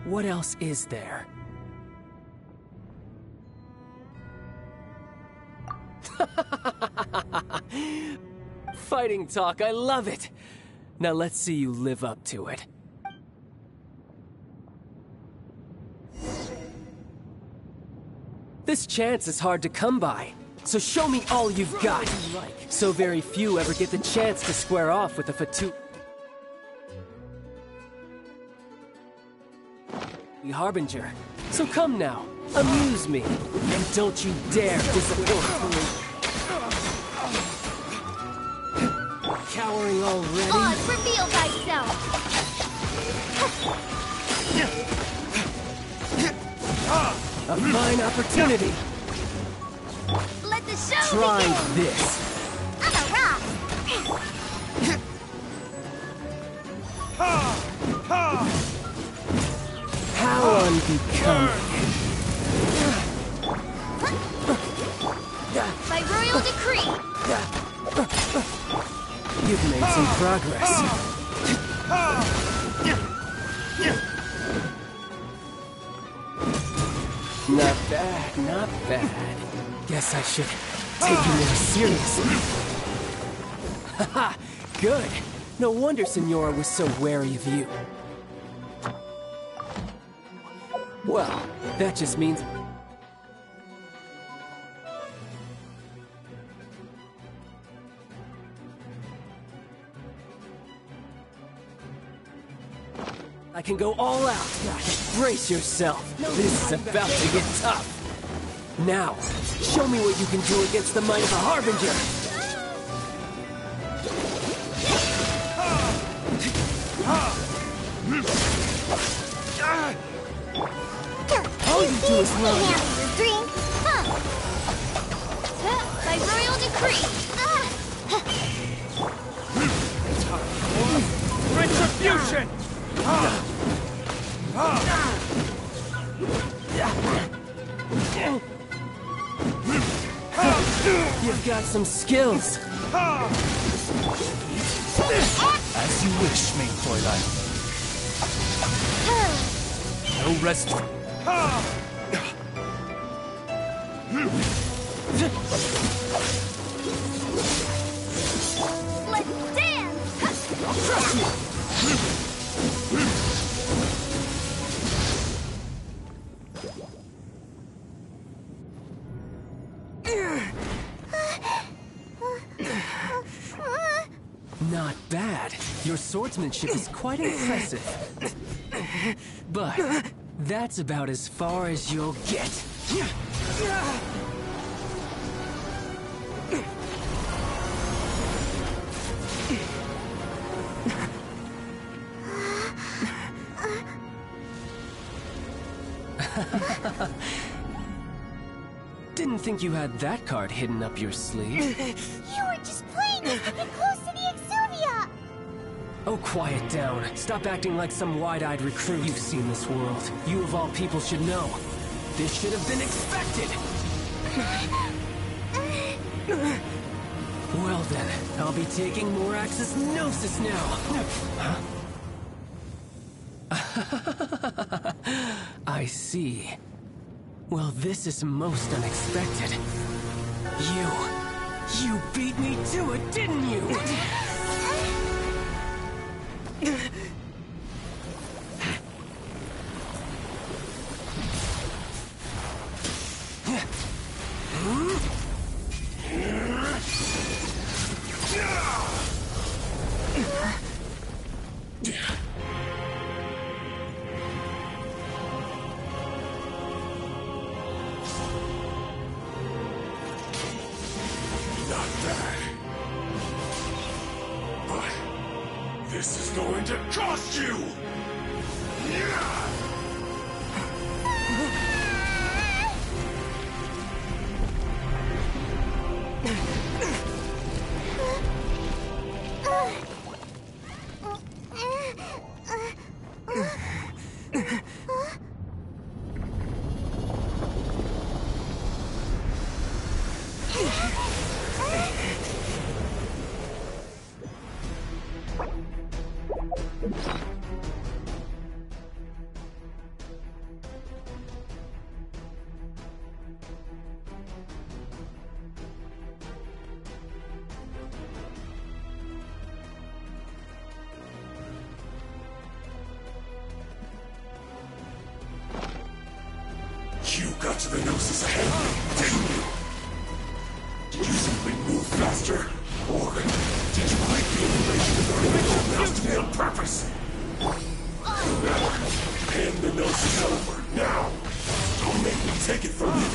what else is there? Fighting talk, I love it! Now let's see you live up to it. This chance is hard to come by. So show me all you've got. So very few ever get the chance to square off with a Fatui Harbinger. So come now, amuse me, and don't you dare disappoint me. Cowering already? Oz, reveal thyself! A fine opportunity. Let the show Try begin! this. I'm a rock! How unbecoming. By royal decree! You've made some progress. Not bad, not bad. Guess I should take you more seriously. Haha, good. No wonder Senora was so wary of you. Well, that just means... I can go all out. Brace yourself. This is about to get tough. Now, show me what you can do against the might of a Harbinger. All you do is run. Your dream? Huh? By royal decree! Retribution! You've got some skills. As you wish, main Fräulein. No rest. Let's dance! I'll crush you. Not bad. Your swordsmanship is quite impressive. But that's about as far as you'll get. Didn't think you had that card hidden up your sleeve. You were just playing us to get close to the Exuvia! Oh, quiet down. Stop acting like some wide-eyed recruit. You've seen this world. You of all people should know. This should have been expected! Well then, I'll be taking Morax's Gnosis now. Huh? I see. Well, this is most unexpected. You beat me to it, didn't you? Not bad. But this is going to cost you! You got to the Gnosis ahead, didn't you? Did you simply move faster? Or did you hide being lazy to learn the mouse to me on purpose? Now, hand the Gnosis over, now! Don't make me take it from you!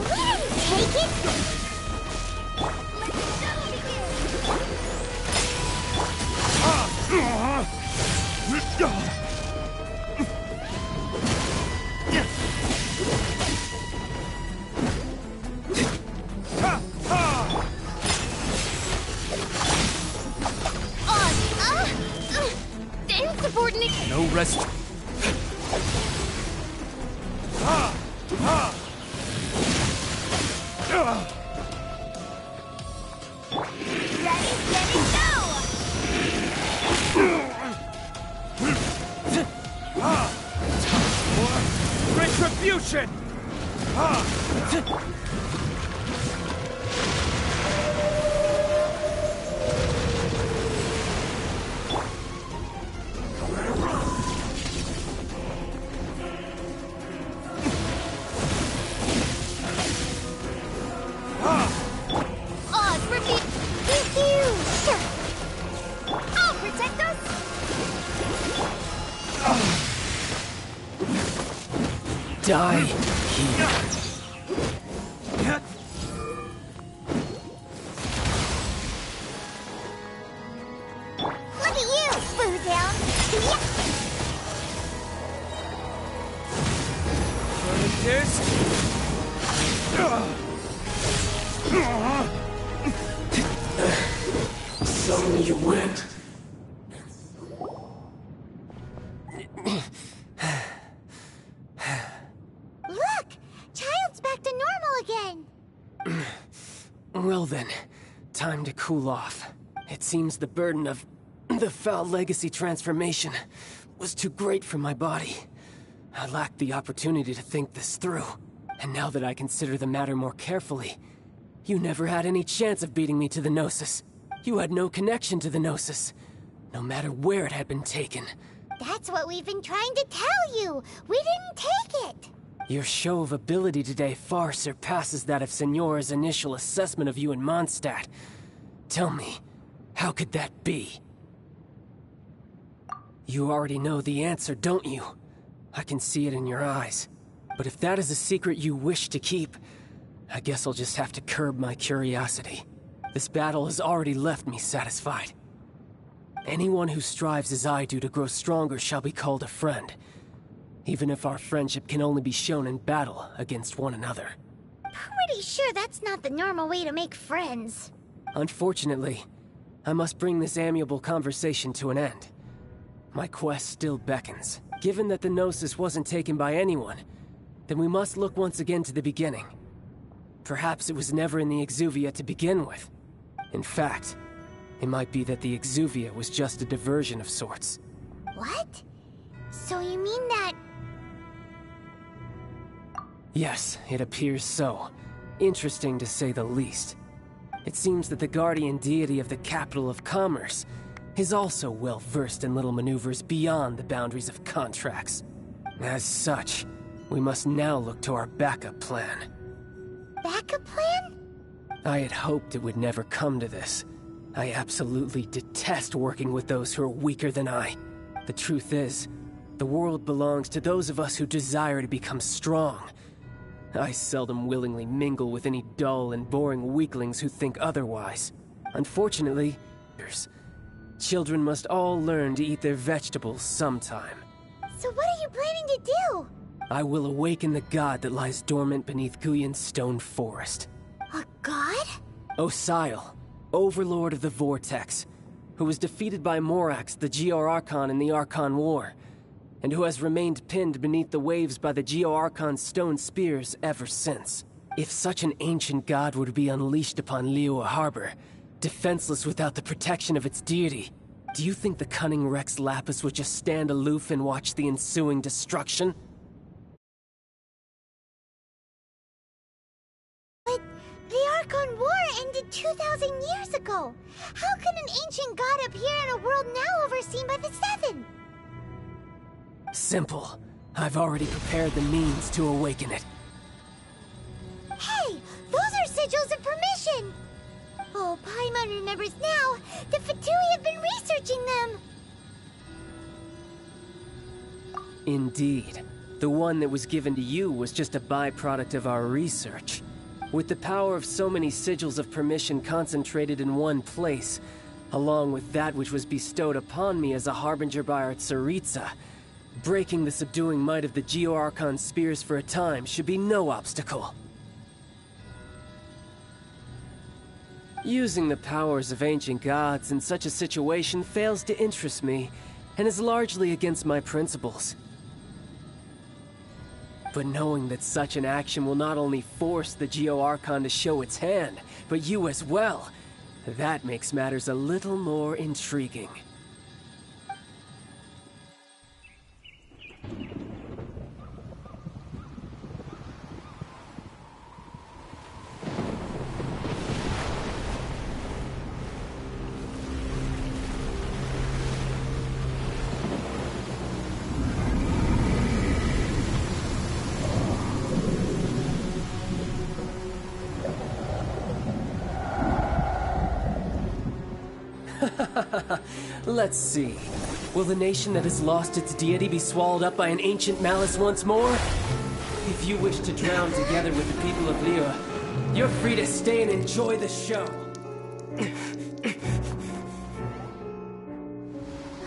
We didn't take it! Insubordinate! No rest. Retribution! I'll protect us! Die here. Look at you, Boo Down! Suddenly you went. Look! Child's back to normal again! Well then, time to cool off. It seems the burden of the foul legacy transformation was too great for my body. I lacked the opportunity to think this through. And now that I consider the matter more carefully, you never had any chance of beating me to the Gnosis. You had no connection to the Gnosis, no matter where it had been taken. That's what we've been trying to tell you! We didn't take it! Your show of ability today far surpasses that of Signora's initial assessment of you in Mondstadt. Tell me, how could that be? You already know the answer, don't you? I can see it in your eyes. But if that is a secret you wish to keep, I guess I'll just have to curb my curiosity. This battle has already left me satisfied. Anyone who strives as I do to grow stronger shall be called a friend, even if our friendship can only be shown in battle against one another. Pretty sure that's not the normal way to make friends. Unfortunately, I must bring this amiable conversation to an end. My quest still beckons. Given that the Gnosis wasn't taken by anyone, then we must look once again to the beginning. Perhaps it was never in the Exuvia to begin with. In fact, it might be that the Exuvia was just a diversion of sorts. What? So you mean that... Yes, it appears so. Interesting to say the least. It seems that the guardian deity of the capital of commerce is also well versed in little maneuvers beyond the boundaries of contracts. As such, we must now look to our backup plan. Backup plan? I had hoped it would never come to this. I absolutely detest working with those who are weaker than I. The truth is, the world belongs to those of us who desire to become strong. I seldom willingly mingle with any dull and boring weaklings who think otherwise. Unfortunately, children must all learn to eat their vegetables sometime. So what are you planning to do? I will awaken the god that lies dormant beneath Guyon's stone forest. A god? Osial, overlord of the Vortex, who was defeated by Morax, the Geo-Archon in the Archon War, and who has remained pinned beneath the waves by the Geo-Archon's stone spears ever since. If such an ancient god were to be unleashed upon Liyue Harbor, defenseless without the protection of its deity, do you think the cunning Rex Lapis would just stand aloof and watch the ensuing destruction? But the Archon War ended 2,000 years ago. How can an ancient god appear in a world now overseen by the Seven? Simple. I've already prepared the means to awaken it. Hey! Those are sigils of permission! Oh, Paimon remembers now! The Fatui have been researching them! Indeed. The one that was given to you was just a byproduct of our research. With the power of so many sigils of permission concentrated in one place, along with that which was bestowed upon me as a harbinger by our Tsaritsa, breaking the subduing might of the Geo-Archon spears for a time should be no obstacle. Using the powers of ancient gods in such a situation fails to interest me, and is largely against my principles. But knowing that such an action will not only force the Geo-Archon to show its hand, but you as well, that makes matters a little more intriguing. Let's see. Will the nation that has lost its deity be swallowed up by an ancient malice once more? If you wish to drown together with the people of Liyue, you're free to stay and enjoy the show.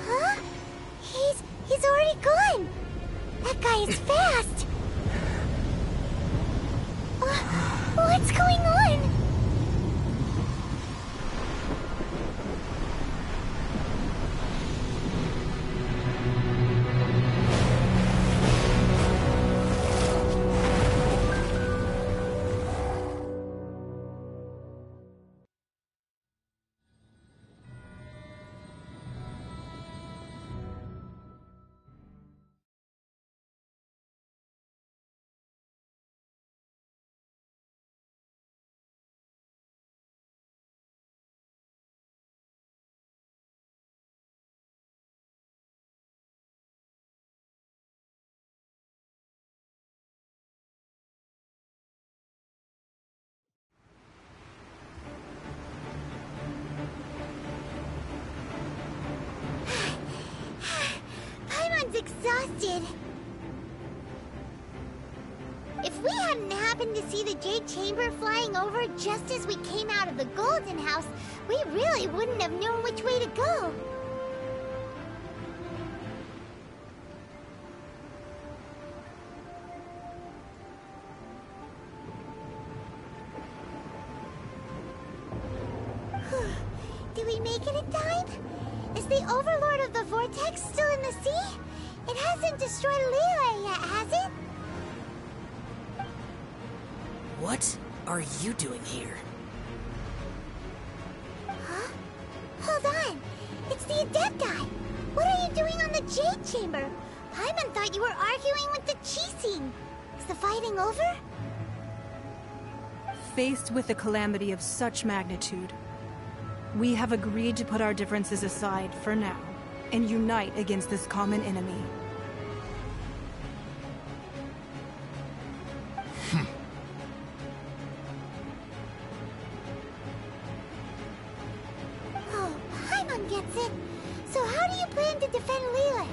Huh? He's already gone! That guy is fast! What's going on? Exhausted. If we hadn't happened to see the Jade Chamber flying over just as we came out of the Golden House, we really wouldn't have known which way to go. Did we make it in time? Is the Overlord of the Vortex still in the sea? It hasn't destroyed Liyue yet, has it? What are you doing here? Huh? Hold on. It's the Adepti. What are you doing on the Jade Chamber? Paimon thought you were arguing with the Qixing. Is the fighting over? Faced with a calamity of such magnitude, we have agreed to put our differences aside for now and unite against this common enemy. Oh, Paimon gets it. So how do you plan to defend Liyue?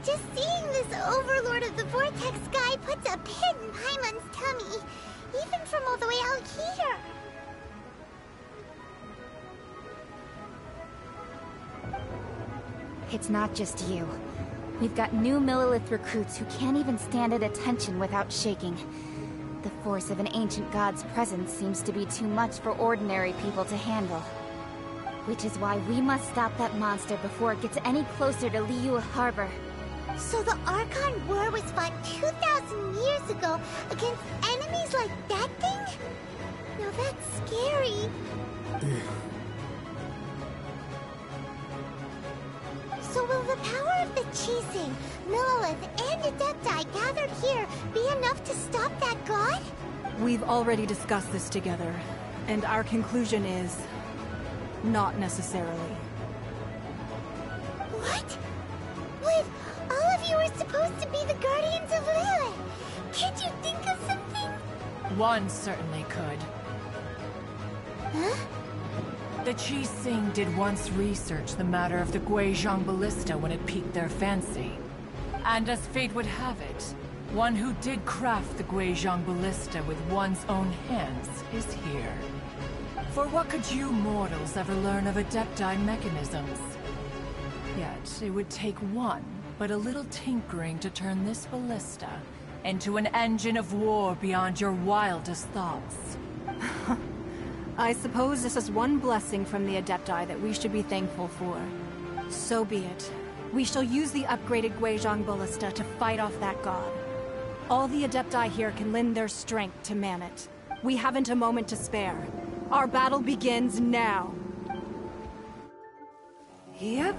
Just seeing this Overlord of the Vortex guy puts a pit in Paimon's tummy, even from all the way out here. It's not just you. We've got new Millelith recruits who can't even stand at attention without shaking. The force of an ancient god's presence seems to be too much for ordinary people to handle. Which is why we must stop that monster before it gets any closer to Liyue Harbor. So the Archon War was fought 2,000 years ago against enemies like that thing? Now that's scary. So will the power of the Qixing, Millelith, and Adepti gathered here be enough to stop that god? We've already discussed this together, and our conclusion is... not necessarily. supposed to be the guardians of Lilith. Can't you think of something? One certainly could. Huh? The Chi Sing did once research the matter of the Guizhong Ballista when it piqued their fancy. And as fate would have it, one who did craft the Guizhong Ballista with one's own hands is here. For what could you mortals ever learn of Adepti mechanisms? Yet, it would take one, but a little tinkering to turn this ballista into an engine of war beyond your wildest thoughts. I suppose this is one blessing from the Adepti that we should be thankful for. So be it. We shall use the upgraded Guizhong Ballista to fight off that god. All the Adepti here can lend their strength to man it. We haven't a moment to spare. Our battle begins now. Yep.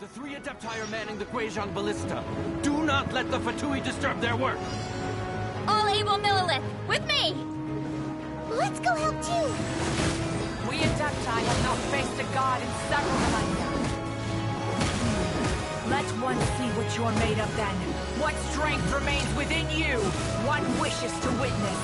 The three Adepti are manning the Guizhong Ballista. Do not let the Fatui disturb their work! All able Millilith, with me! Let's go help too! We Adepti have not faced a god in several millennia. Let one see what you're made of then. What strength remains within you, one wishes to witness.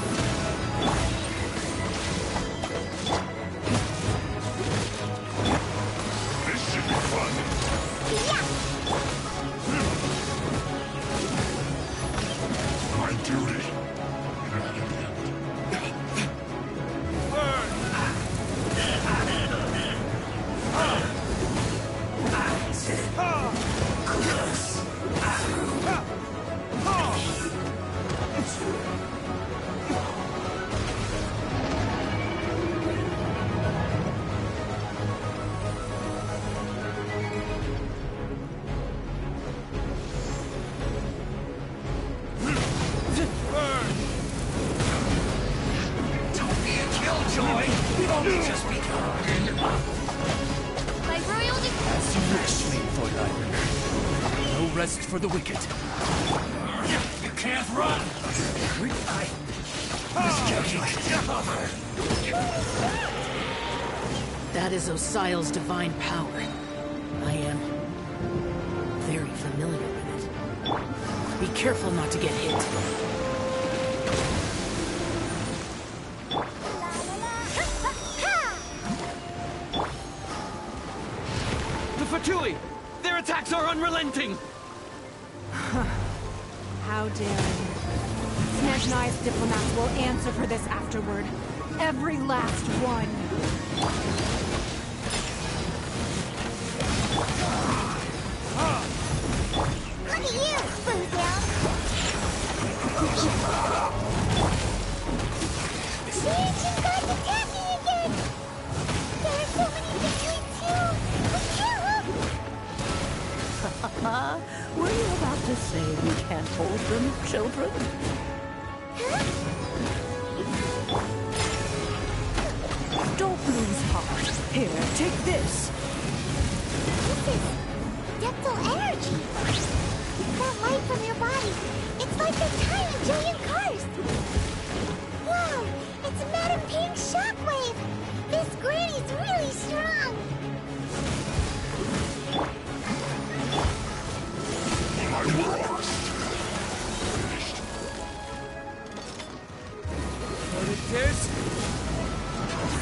My duty. Just begun. My royal No rest for the wicked. You can't run! That is Osial's divine power. I am very familiar with it. Be careful not to get hit. Fatui! Their attacks are unrelenting! How dare you. Snezhnai's diplomats will answer for this afterward. Every last one. Look at you, Boozle! The ancient god's attacking again! There are so many between too! Were you about to say we can't hold them, children? Don't lose heart. Here, take this. This is Deptal energy. That light from your body. It's like the tiny giant cars. Wow, it's Madame Ping's shockwave. This granny's really strong.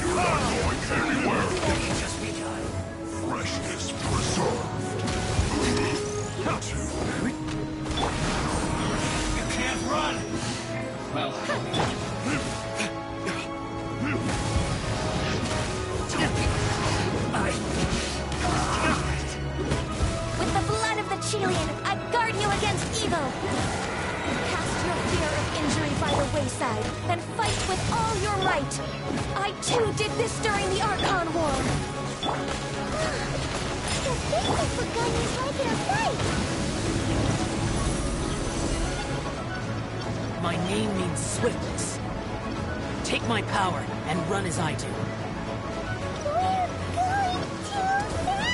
You're not going anywhere! evil. Cast your fear of injury by the wayside and fight with all your might. I too did this during the Archon War. The business begun is like in a fight. My name means swiftness. Take my power and run as I do. We're going too fast!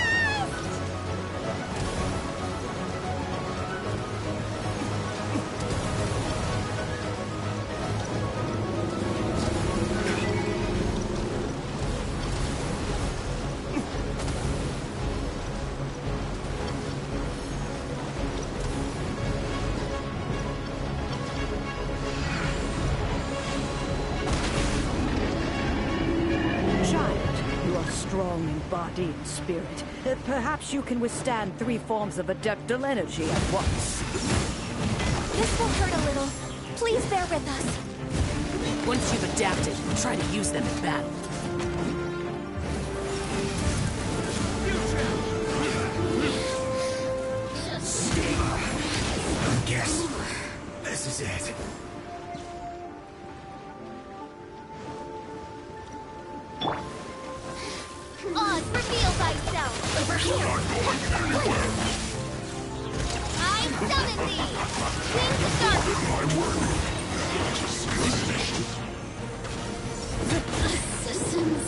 Strong in body and spirit. Perhaps you can withstand 3 forms of adeptal energy at once. This will hurt a little. Please bear with us. Once you've adapted, try to use them in battle. I guess this is it. Oz, reveal thyself! Over here! I summon thee! Wings of darkness! Assassins!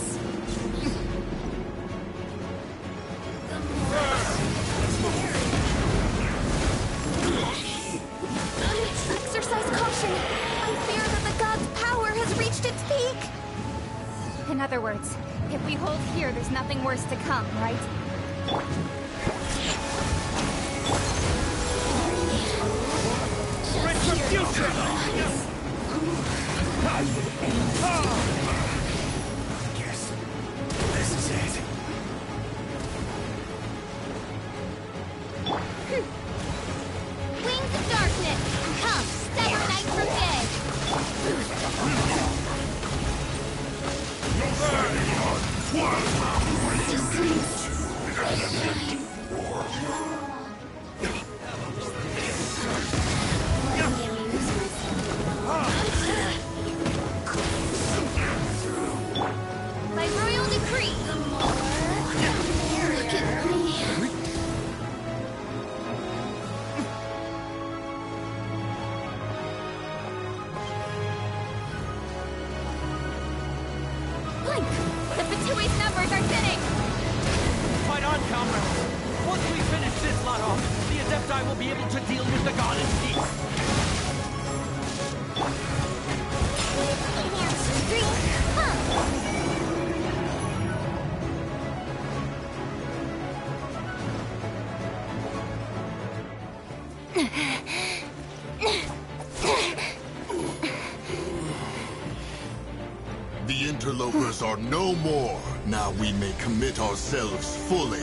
Exercise caution. I fear that the god's power has reached its peak. In other words, if we hold here, there's nothing worse to come, right? Retribution! I guess this is it. Wings of darkness! Come, sever night from day! By royal decree! Look at me! Blink! The Fatui's numbers are thinning! Fight on, comrades! Once we finish this lot off, the Adepti will be able to deal with the god in peace. The interlopers are no more. Now we may commit ourselves fully.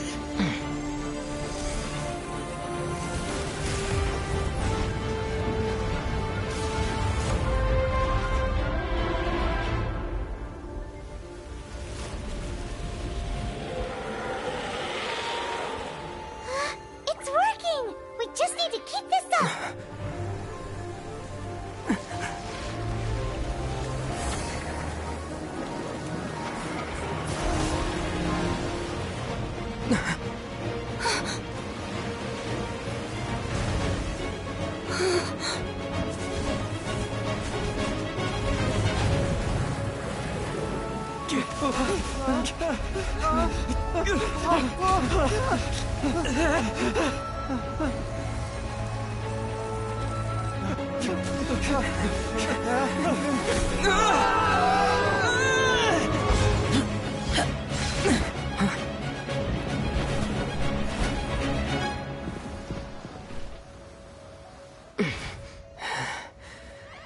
It's working! We just need to keep this up!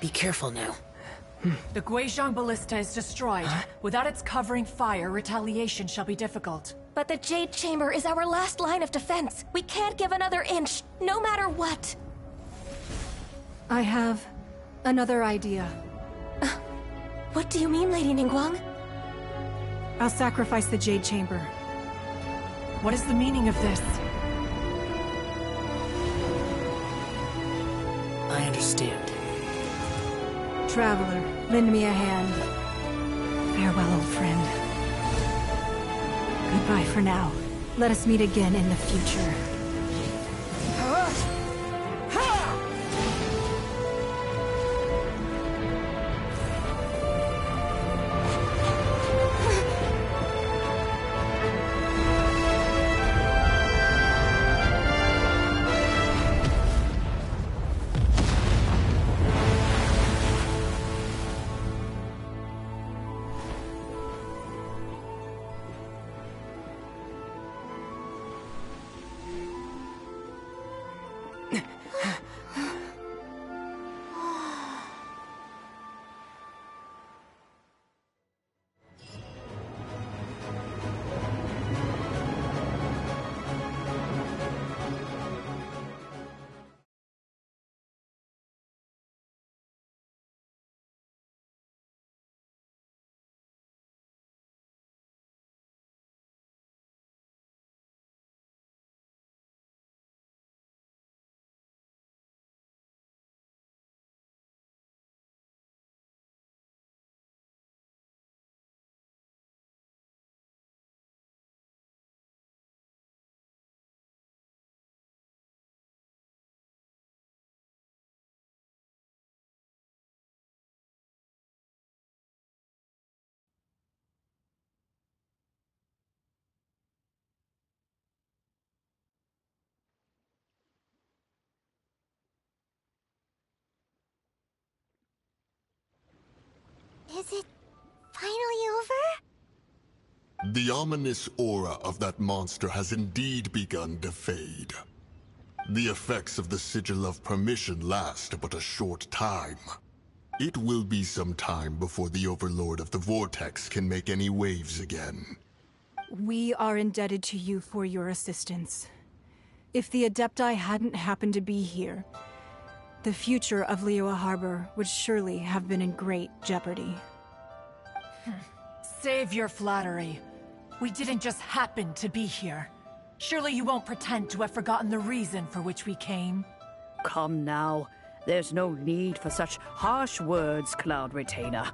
Be careful now. The Guizhong Ballista is destroyed. Without its covering fire, retaliation shall be difficult. But the Jade Chamber is our last line of defense. We can't give another inch, no matter what. I have another idea. What do you mean, Lady Ningguang? I'll sacrifice the Jade Chamber. What is the meaning of this? understand. Traveler, lend me a hand. Farewell, old friend. Goodbye for now. Let us meet again in the future. Is it finally over? The ominous aura of that monster has indeed begun to fade. The effects of the Sigil of Permission last but a short time. It will be some time before the Overlord of the Vortex can make any waves again. We are indebted to you for your assistance. If the Adepti hadn't happened to be here, the future of Liyue Harbor would surely have been in great jeopardy. Save your flattery. We didn't just happen to be here. Surely you won't pretend to have forgotten the reason for which we came. Come now. There's no need for such harsh words, Cloud Retainer.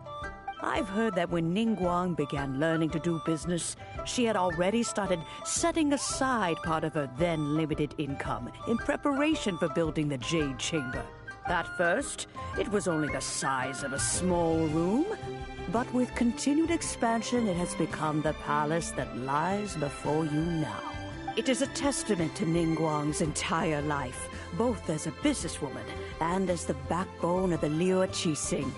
I've heard that when Ningguang began learning to do business, she had already started setting aside part of her then limited income in preparation for building the Jade Chamber. At first, it was only the size of a small room, but with continued expansion, it has become the palace that lies before you now. It is a testament to Ningguang's entire life, both as a businesswoman and as the backbone of the Liyue Qixing.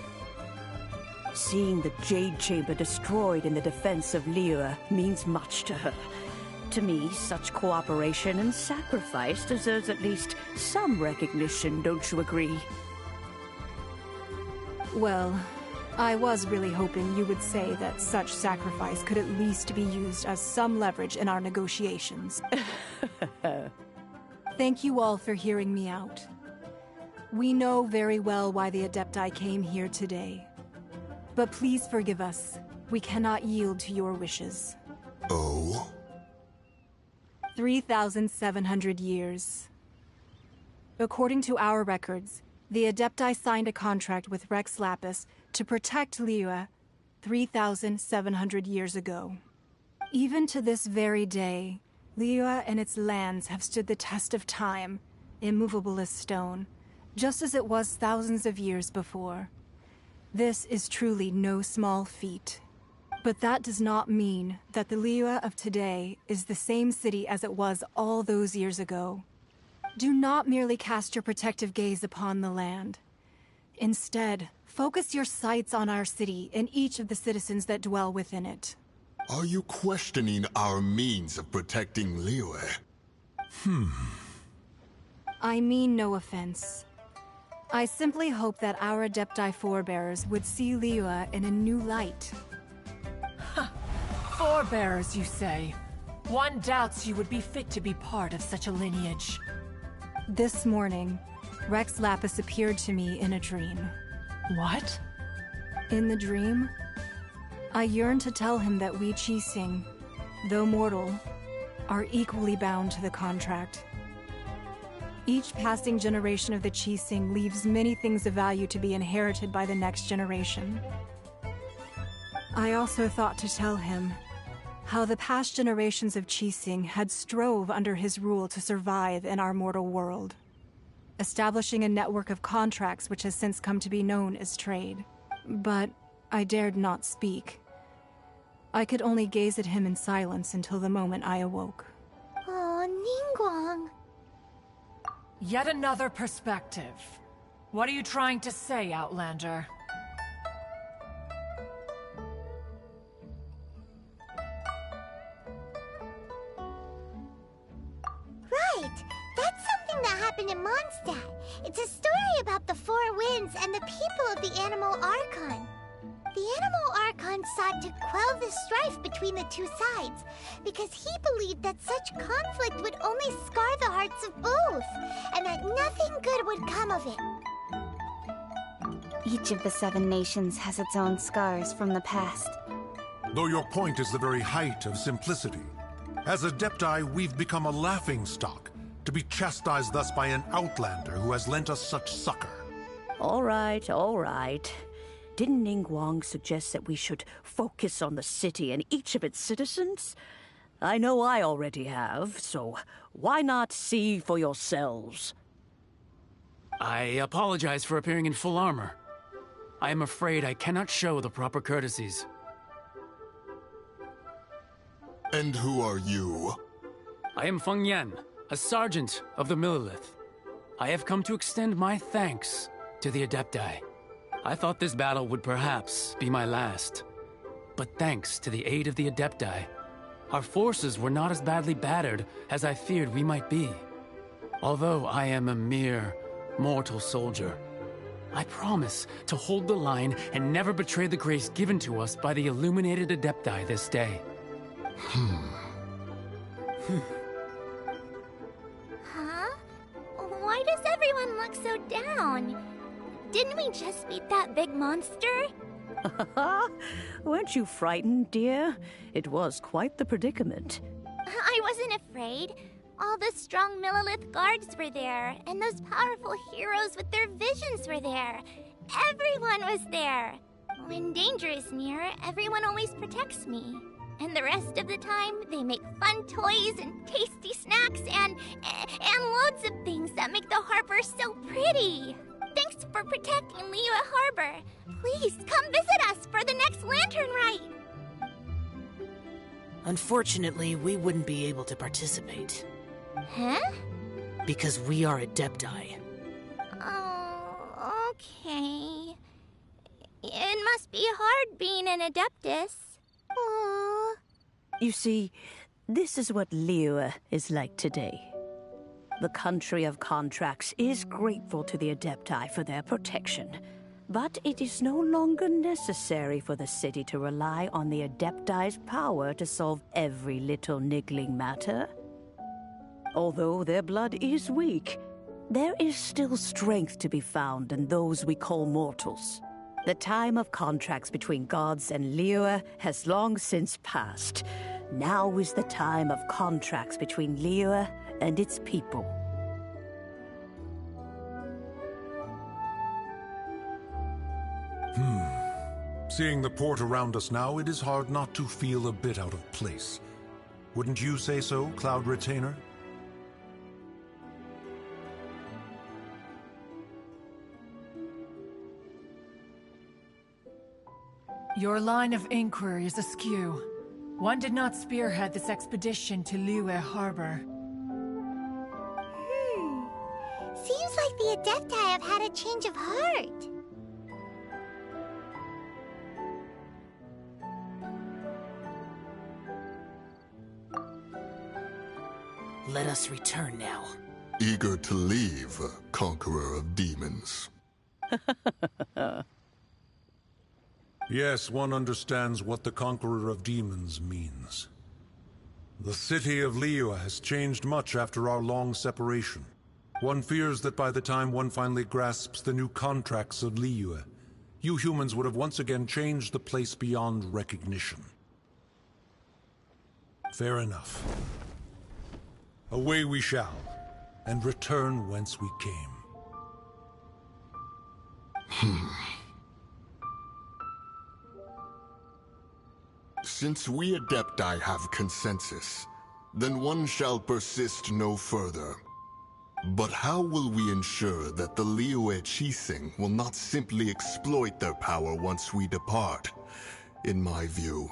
Seeing the Jade Chamber destroyed in the defense of Liyue means much to her. To me, such cooperation and sacrifice deserves at least some recognition, don't you agree? Well, I was really hoping you would say that such sacrifice could at least be used as some leverage in our negotiations. Thank you all for hearing me out. We know very well why the Adepti came here today. But please forgive us. We cannot yield to your wishes. Oh? 3,700 years. According to our records, the Adepti signed a contract with Rex Lapis to protect Liyue 3,700 years ago. Even to this very day, Liyue and its lands have stood the test of time, immovable as stone, just as it was thousands of years before. This is truly no small feat. But that does not mean that the Liyue of today is the same city as it was all those years ago. Do not merely cast your protective gaze upon the land. Instead, focus your sights on our city and each of the citizens that dwell within it. Are you questioning our means of protecting Liyue? I mean no offense. I simply hope that our Adepti forebears would see Liyue in a new light. Forebears, you say? One doubts you would be fit to be part of such a lineage. This morning, Rex Lapis appeared to me in a dream. What? In the dream, I yearned to tell him that we Qixing, though mortal, are equally bound to the contract. Each passing generation of the Qixing leaves many things of value to be inherited by the next generation. I also thought to tell him how the past generations of Qixing had strove under his rule to survive in our mortal world, establishing a network of contracts which has since come to be known as trade. But I dared not speak. I could only gaze at him in silence until the moment I awoke. Oh, Ningguang. Yet another perspective. What are you trying to say, Outlander? Right! That's something that happened in Mondstadt. It's a story about the Four Winds and the people of the Animal Archon. The Animal Archon sought to quell the strife between the two sides, because he believed that such conflict would only scar the hearts of both, and that nothing good would come of it. Each of the 7 nations has its own scars from the past. Though your point is the very height of simplicity. As Adepti, we've become a laughingstock, to be chastised thus by an outlander who has lent us such succor. All right, all right. Didn't Ningguang suggest that we should focus on the city and each of its citizens? I know I already have, so why not see for yourselves? I apologize for appearing in full armor. I am afraid I cannot show the proper courtesies. And who are you? I am Feng Yan, a sergeant of the Millelith. I have come to extend my thanks to the Adepti. I thought this battle would perhaps be my last. But thanks to the aid of the Adepti, our forces were not as badly battered as I feared we might be. Although I am a mere mortal soldier, I promise to hold the line and never betray the grace given to us by the illuminated Adepti this day. Huh? Why does everyone look so down? Didn't we just beat that big monster? Weren't you frightened, dear? It was quite the predicament. I wasn't afraid. All the strong Millelith guards were there, and those powerful heroes with their visions were there. Everyone was there. When danger is near, everyone always protects me. And the rest of the time, they make fun toys and tasty snacks and loads of things that make the harbor so pretty. Thanks for protecting Liyue Harbor. Please come visit us for the next lantern rite. Unfortunately, we wouldn't be able to participate. Huh? Because we are Adepti. Oh, okay. It must be hard being an Adeptus. Aww. You see, this is what Liyue is like today. The country of contracts is grateful to the Adepti for their protection, but it is no longer necessary for the city to rely on the Adepti's power to solve every little niggling matter. Although their blood is weak, there is still strength to be found in those we call mortals. The time of contracts between gods and Liyue has long since passed. Now is the time of contracts between Liyue and its people. Seeing the port around us now, it is hard not to feel a bit out of place. Wouldn't you say so, Cloud Retainer? Your line of inquiry is askew. One did not spearhead this expedition to Liyue Harbor. Seems like the Adepti have had a change of heart. Let us return now. Eager to leave, Conqueror of Demons. Yes, one understands what the Conqueror of Demons means. The city of Liyue has changed much after our long separation. One fears that by the time one finally grasps the new contracts of Liyue, you humans would have once again changed the place beyond recognition. Fair enough. Away we shall. and return whence we came. Since we Adepti have consensus, then one shall persist no further. But how will we ensure that the Liyue Qixing will not simply exploit their power once we depart? In my view,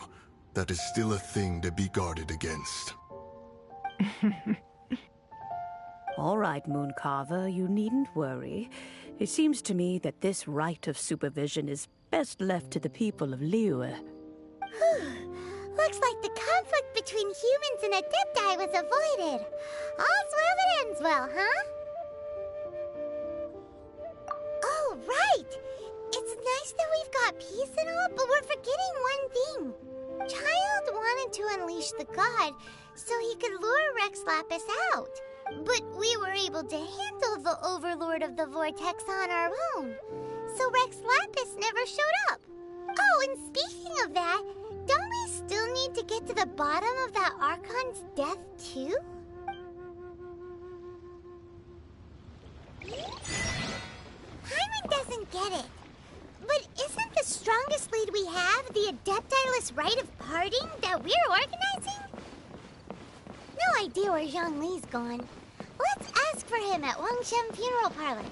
that is still a thing to be guarded against. All right, Mooncarver, you needn't worry. It seems to me that this right of supervision is best left to the people of Liyue. Looks like the conflict between humans and Adepti was avoided. All's well that ends well, huh? Oh, right! It's nice that we've got peace and all, but we're forgetting one thing. Child wanted to unleash the god so he could lure Rex Lapis out. But we were able to handle the Overlord of the Vortex on our own. So Rex Lapis never showed up. Oh, and speaking of that, don't we still need to get to the bottom of that Archon's death, too? Hyman doesn't get it. But isn't the strongest lead we have the Adepti-less rite of parting that we're organizing? No idea where Zhongli's gone. Let's ask for him at Wangshen Funeral Parlor.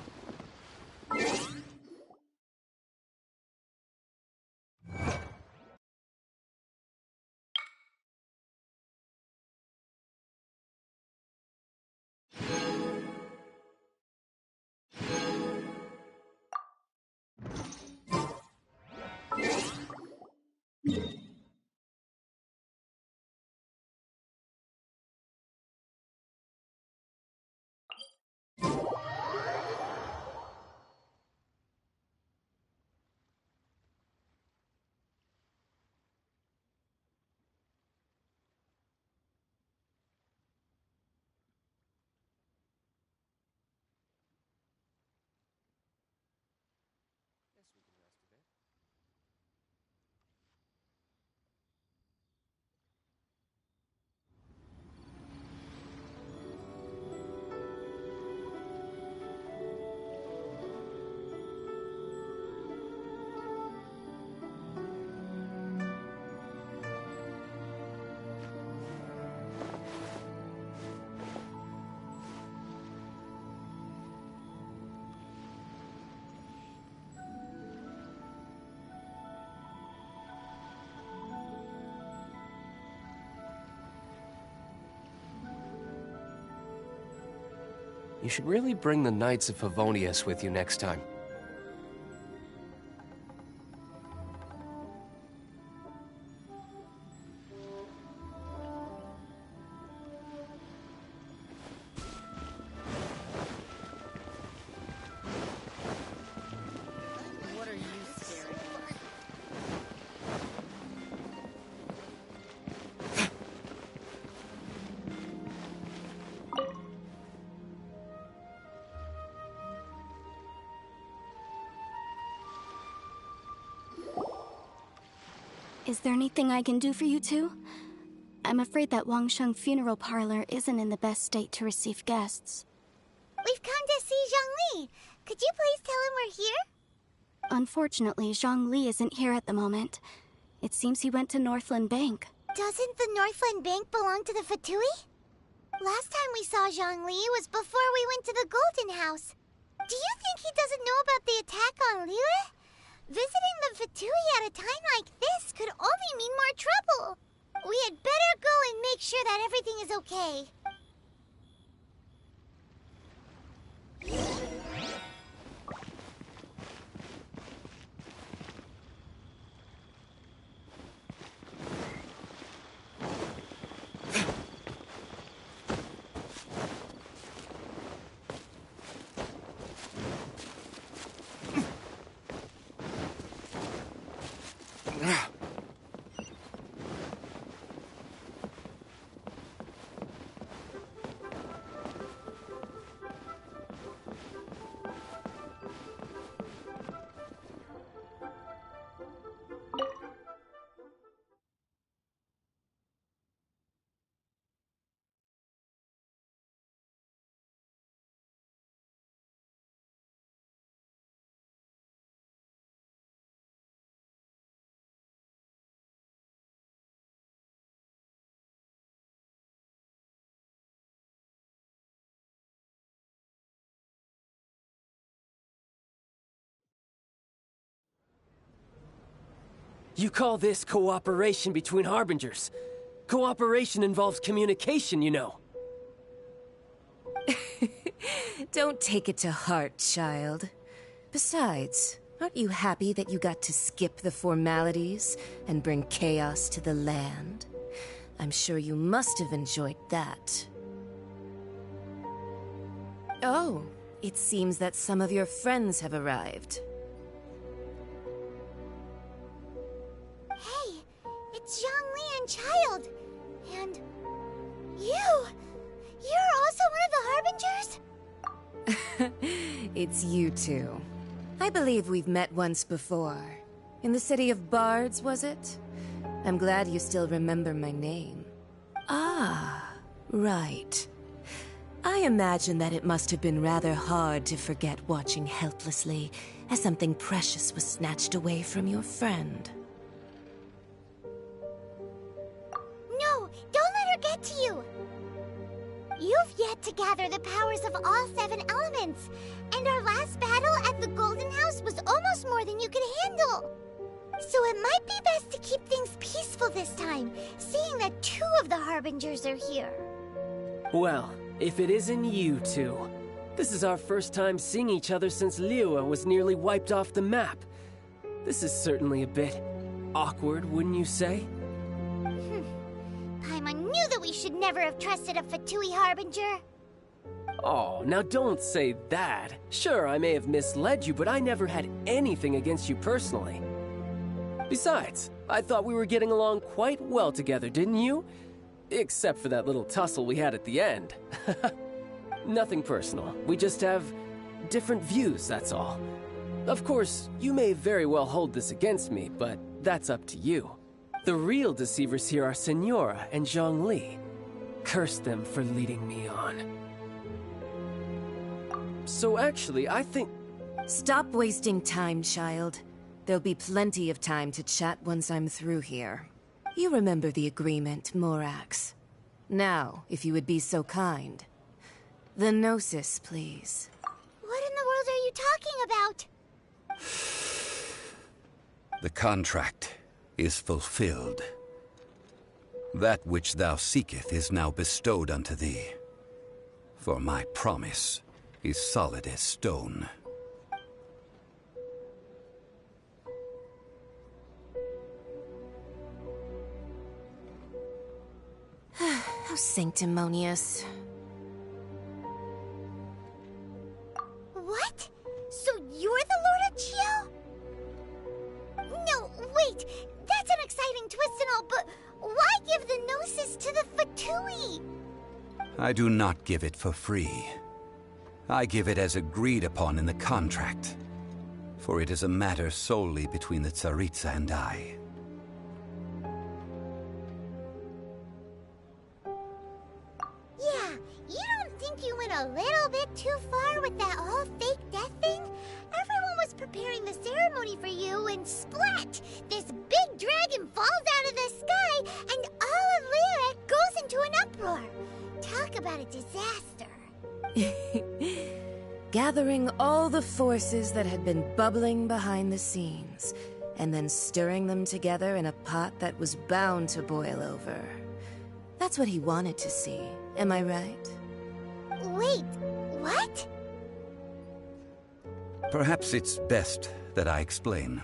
You should really bring the Knights of Favonius with you next time. What are you staring for? Is there anything I can do for you two? I'm afraid that Wangshen Funeral Parlor isn't in the best state to receive guests. We've come to see Zhongli. Could you please tell him we're here? Unfortunately, Zhongli isn't here at the moment. It seems he went to Northland Bank. Doesn't the Northland Bank belong to the Fatui? Last time we saw Zhongli was before we went to the Golden House. Do you think he doesn't know about the attack on Liyue? Visiting the Fatui at a time like this could only mean more trouble. We had better go and make sure that everything is okay. You call this cooperation between Harbingers? Cooperation involves communication, you know. Don't take it to heart, child. Besides, aren't you happy that you got to skip the formalities and bring chaos to the land? I'm sure you must have enjoyed that. Oh, it seems that some of your friends have arrived. Hey, it's Zhongli and Child. And you! You're also one of the Harbingers? It's you two. I believe we've met once before. In the city of Bards, was it? I'm glad you still remember my name. Ah, right. I imagine that it must have been rather hard to forget watching helplessly as something precious was snatched away from your friend. No, don't let her get to you! You've yet to gather the powers of all 7 elements, and our last battle at the Golden House was almost more than you could handle. So it might be best to keep things peaceful this time, seeing that 2 of the Harbingers are here. Well, if it isn't you two. This is our first time seeing each other since Liyue was nearly wiped off the map. This is certainly a bit awkward, wouldn't you say? Paimon knew that we should never have trusted a Fatui Harbinger. Oh, now don't say that. Sure, I may have misled you, but I never had anything against you personally. Besides, I thought we were getting along quite well together, didn't you? Except for that little tussle we had at the end. Nothing personal. We just have different views, that's all. Of course, you may very well hold this against me, but that's up to you. The real deceivers here are Senora and Zhongli. Curse them for leading me on. So actually, I think... Stop wasting time, child. There'll be plenty of time to chat once I'm through here. You remember the agreement, Morax. Now, if you would be so kind. The Gnosis, please. What in the world are you talking about? The contract is fulfilled. That which thou seeketh is now bestowed unto thee. For my promise is solid as stone. How sanctimonious. What? So you're the Lord of Chio? No, wait! That's an exciting twist and all, but why give the Gnosis to the Fatui? I do not give it for free. I give it as agreed upon in the contract. For it is a matter solely between the Tsaritsa and I. Yeah, you don't think you went a little bit too far with that whole fake death thing? Everyone was preparing the ceremony for you, and splat! This big dragon falls out of the sky, and all of Liyue goes into an uproar. Talk about a disaster. Gathering all the forces that had been bubbling behind the scenes, and then stirring them together in a pot that was bound to boil over. That's what he wanted to see, am I right? Wait, what? Perhaps it's best that I explain.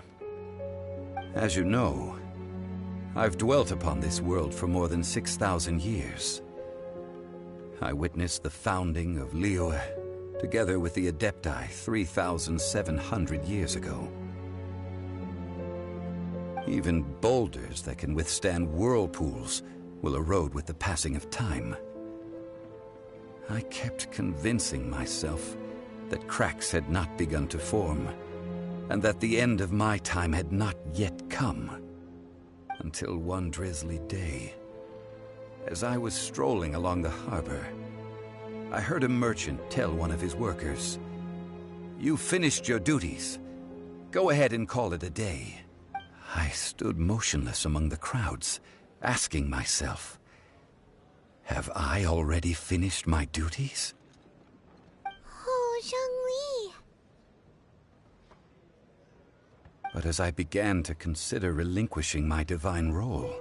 As you know, I've dwelt upon this world for more than 6,000 years. I witnessed the founding of Liyue, together with the Adepti 3,700 years ago. Even boulders that can withstand whirlpools will erode with the passing of time. I kept convincing myself that cracks had not begun to form, and that the end of my time had not yet come. Until one drizzly day, as I was strolling along the harbor, I heard a merchant tell one of his workers, "You've finished your duties. Go ahead and call it a day." I stood motionless among the crowds, asking myself, have I already finished my duties? Oh, Zhongli. But as I began to consider relinquishing my divine role,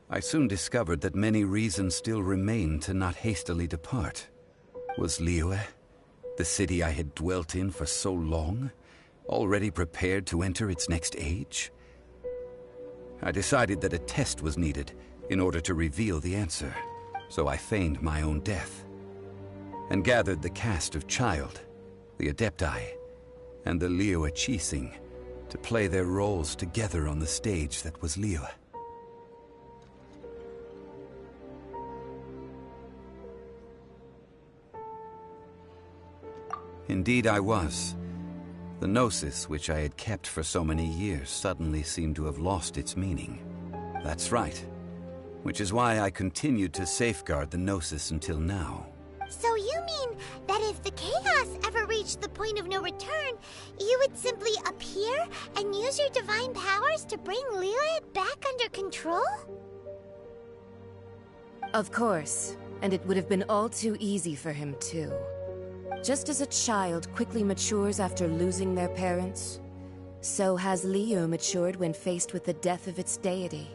I soon discovered that many reasons still remained to not hastily depart. Was Liyue, the city I had dwelt in for so long, already prepared to enter its next age? I decided that a test was needed in order to reveal the answer, so I feigned my own death, and gathered the cast of Child, the Adepti, and the Liyue Qixing to play their roles together on the stage that was Liyue. Indeed I was. The Gnosis, which I had kept for so many years, suddenly seemed to have lost its meaning. That's right. Which is why I continued to safeguard the Gnosis until now. So you mean that if the chaos ever reached the point of no return, you would simply appear and use your divine powers to bring Liyue back under control? Of course, and it would have been all too easy for him too. Just as a child quickly matures after losing their parents, so has Liyue matured when faced with the death of its deity.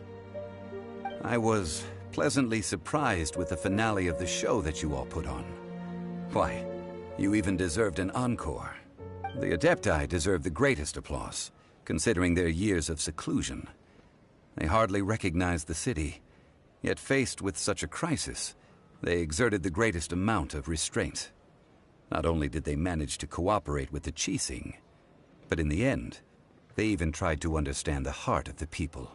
I was pleasantly surprised with the finale of the show that you all put on. Why, you even deserved an encore. The Adepti deserve the greatest applause, considering their years of seclusion. They hardly recognized the city, yet faced with such a crisis, they exerted the greatest amount of restraint. Not only did they manage to cooperate with the Qixing, but in the end, they even tried to understand the heart of the people.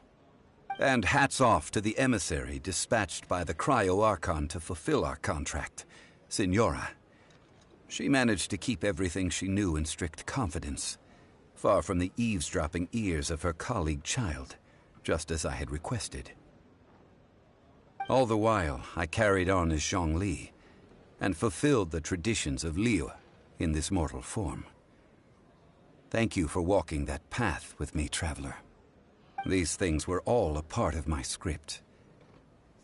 And hats off to the emissary dispatched by the Cryo-Archon to fulfill our contract, Signora. She managed to keep everything she knew in strict confidence, far from the eavesdropping ears of her colleague Child, just as I had requested. All the while, I carried on as Zhongli, and fulfilled the traditions of Liyue in this mortal form. Thank you for walking that path with me, Traveler. These things were all a part of my script.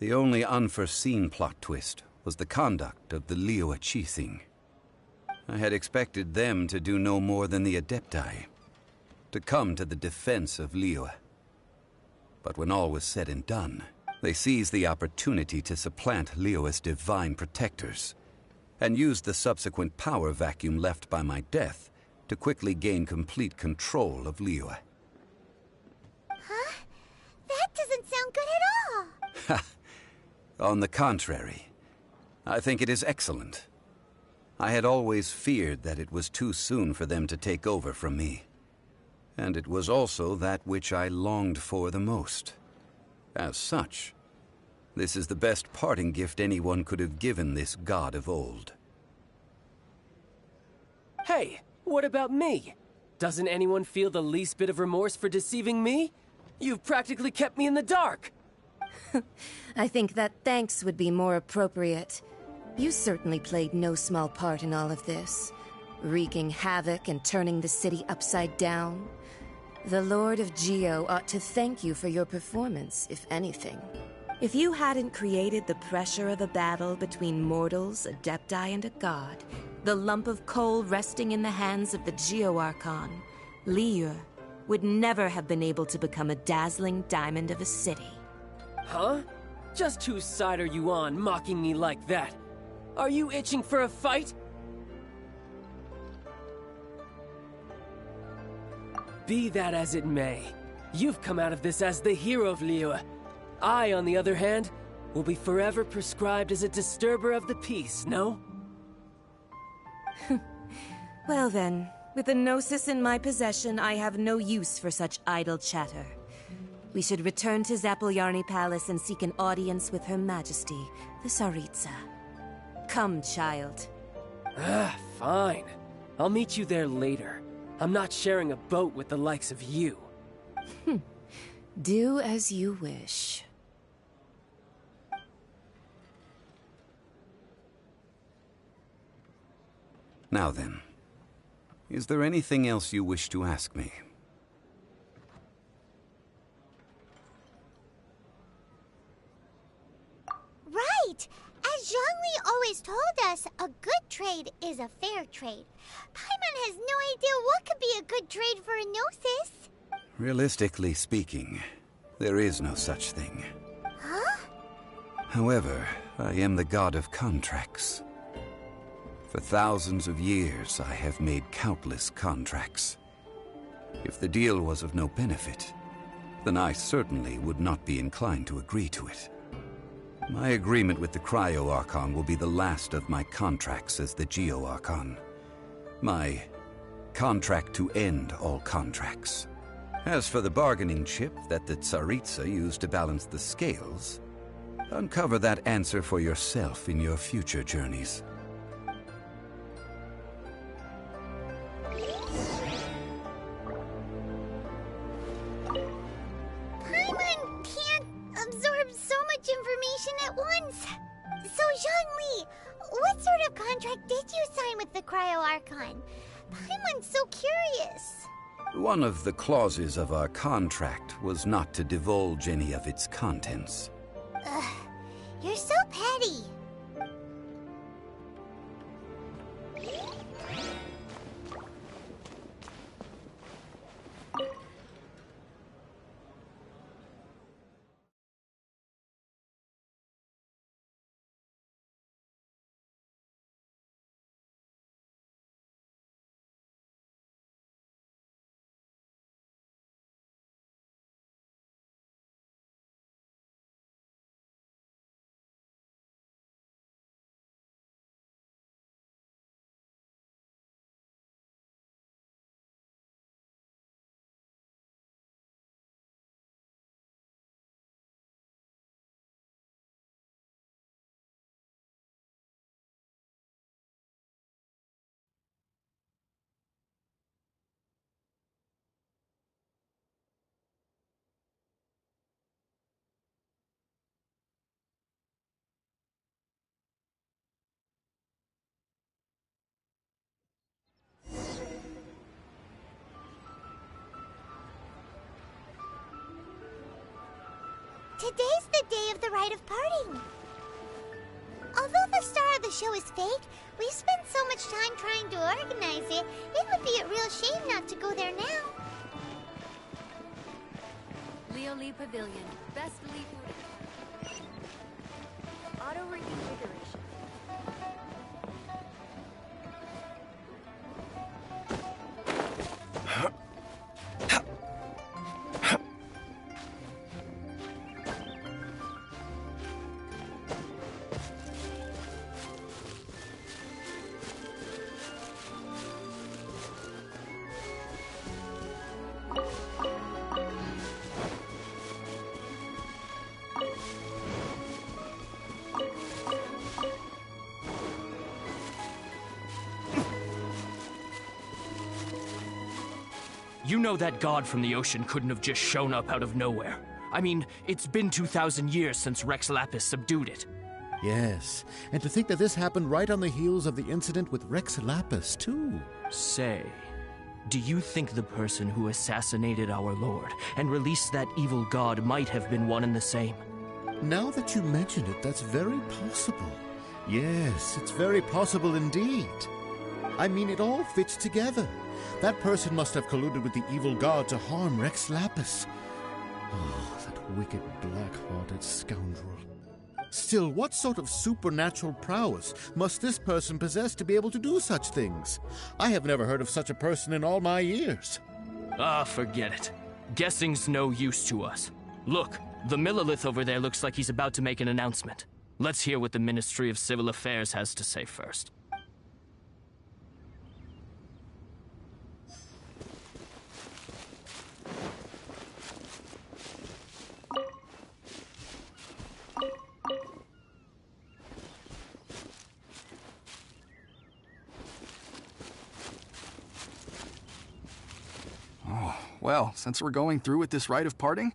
The only unforeseen plot twist was the conduct of the Liyue Qixing. I had expected them to do no more than the Adepti, to come to the defense of Liyue. But when all was said and done, they seized the opportunity to supplant Liyue's divine protectors, and used the subsequent power vacuum left by my death to quickly gain complete control of Liyue. Huh? That doesn't sound good at all! On the contrary, I think it is excellent. I had always feared that it was too soon for them to take over from me, and it was also that which I longed for the most. As such, this is the best parting gift anyone could have given this god of old. Hey, what about me? Doesn't anyone feel the least bit of remorse for deceiving me? You've practically kept me in the dark! I think that thanks would be more appropriate. You certainly played no small part in all of this, wreaking havoc and turning the city upside down. The Lord of Geo ought to thank you for your performance, if anything. If you hadn't created the pressure of a battle between mortals, Adepti, and a god, the lump of coal resting in the hands of the Geo-Archon, Liyue would never have been able to become a dazzling diamond of a city. Huh? Just whose side are you on, mocking me like that? Are you itching for a fight? Be that as it may, you've come out of this as the hero of Liyue. I, on the other hand, will be forever prescribed as a disturber of the peace, no? Well then, with the Gnosis in my possession, I have no use for such idle chatter. We should return to Zapoljarny Palace and seek an audience with Her Majesty, the Tsaritsa. Come, Child. Fine. I'll meet you there later. I'm not sharing a boat with the likes of you. Do as you wish. Now then, is there anything else you wish to ask me? Right! As Zhongli always told us, a good trade is a fair trade. Paimon has no idea what could be a good trade for a Gnosis. Realistically speaking, there is no such thing. Huh? However, I am the god of contracts. For thousands of years, I have made countless contracts. If the deal was of no benefit, then I certainly would not be inclined to agree to it. My agreement with the Cryo-Archon will be the last of my contracts as the Geo-Archon. My contract to end all contracts. As for the bargaining chip that the Tsaritsa used to balance the scales, uncover that answer for yourself in your future journeys. Paimon can't absorb so much information at once. So, Zhongli, what sort of contract did you sign with the Cryo-Archon? Paimon's so curious. One of the clauses of our contract was not to divulge any of its contents. Ugh, you're so petty. Today's the day of the rite of parting. Although the star of the show is fake, we've spent so much time trying to organize it, it would be a real shame not to go there now. Leo Lee Pavilion. Best Lee food. Auto reconfiguration. You know that god from the ocean couldn't have just shown up out of nowhere. I mean, it's been 2,000 years since Rex Lapis subdued it. Yes, and to think that this happened right on the heels of the incident with Rex Lapis, too. Say, do you think the person who assassinated our lord and released that evil god might have been one and the same? Now that you mention it, that's very possible. Yes, it's very possible indeed. I mean, it all fits together. That person must have colluded with the evil god to harm Rex Lapis. Oh, that wicked, black-hearted scoundrel. Still, what sort of supernatural prowess must this person possess to be able to do such things? I have never heard of such a person in all my years. Ah, forget it. Guessing's no use to us. Look, the Millilith over there looks like he's about to make an announcement. Let's hear what the Ministry of Civil Affairs has to say first. Well, since we're going through with this rite of parting,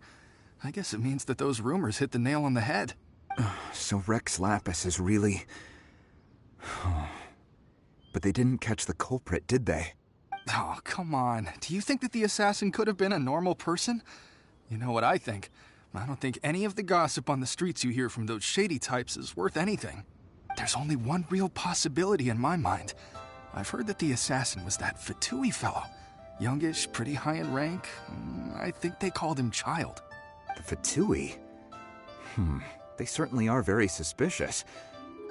I guess it means that those rumors hit the nail on the head. So Rex Lapis is really... But they didn't catch the culprit, did they? Oh, come on. Do you think that the assassin could have been a normal person? You know what I think. I don't think any of the gossip on the streets you hear from those shady types is worth anything. There's only one real possibility in my mind. I've heard that the assassin was that Fatui fellow. Youngish, pretty high in rank. I think they called him Child. The Fatui? They certainly are very suspicious.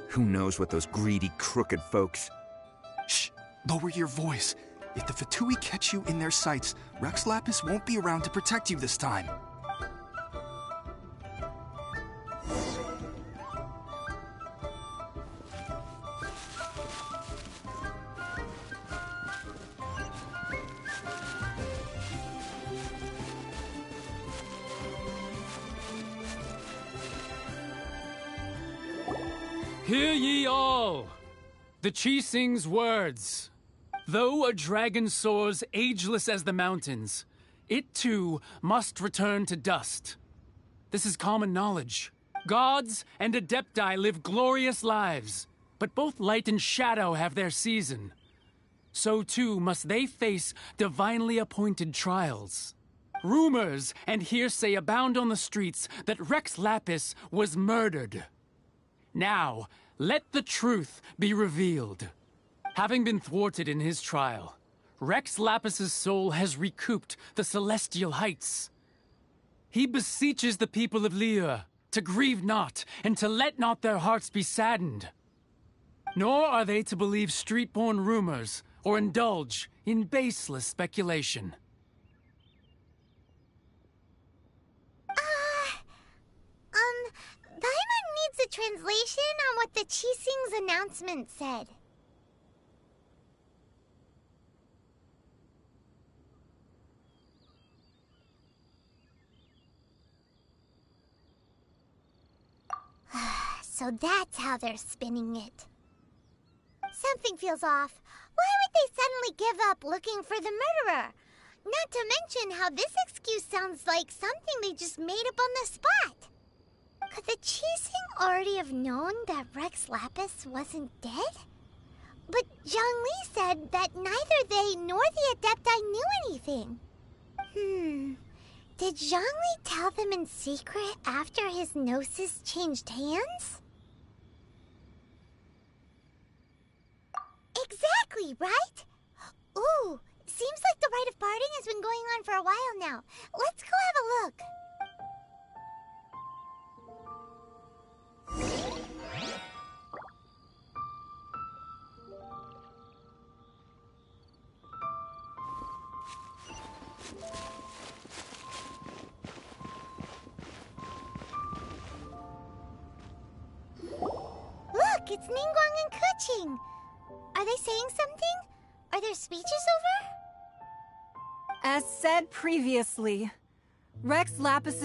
Who knows what those greedy, crooked folks... Shh! Lower your voice. If the Fatui catch you in their sights, Rex Lapis won't be around to protect you this time. Hear ye all! The Qixing's words. Though a dragon soars ageless as the mountains, it too must return to dust. This is common knowledge. Gods and Adepti live glorious lives, but both light and shadow have their season. So too must they face divinely appointed trials. Rumors and hearsay abound on the streets that Rex Lapis was murdered. Now, let the truth be revealed. Having been thwarted in his trial, Rex Lapis's soul has recouped the celestial heights. He beseeches the people of Liyue to grieve not and to let not their hearts be saddened. Nor are they to believe street-born rumors or indulge in baseless speculation. Paimon needs a translation on what the Qixing's announcement said. So that's how they're spinning it. Something feels off. Why would they suddenly give up looking for the murderer? Not to mention how this excuse sounds like something they just made up on the spot. Could the Qixing already have known that Rex Lapis wasn't dead? But Zhongli said that neither they nor the Adepti knew anything. Did Zhongli tell them in secret after his gnosis changed hands? Exactly, right? Ooh, seems like the rite of parting has been going on for a while now. Let's go have a look. Look, it's Ningguang and Keqing. Are they saying something? Are their speeches over? As said previously, Rex Lapis'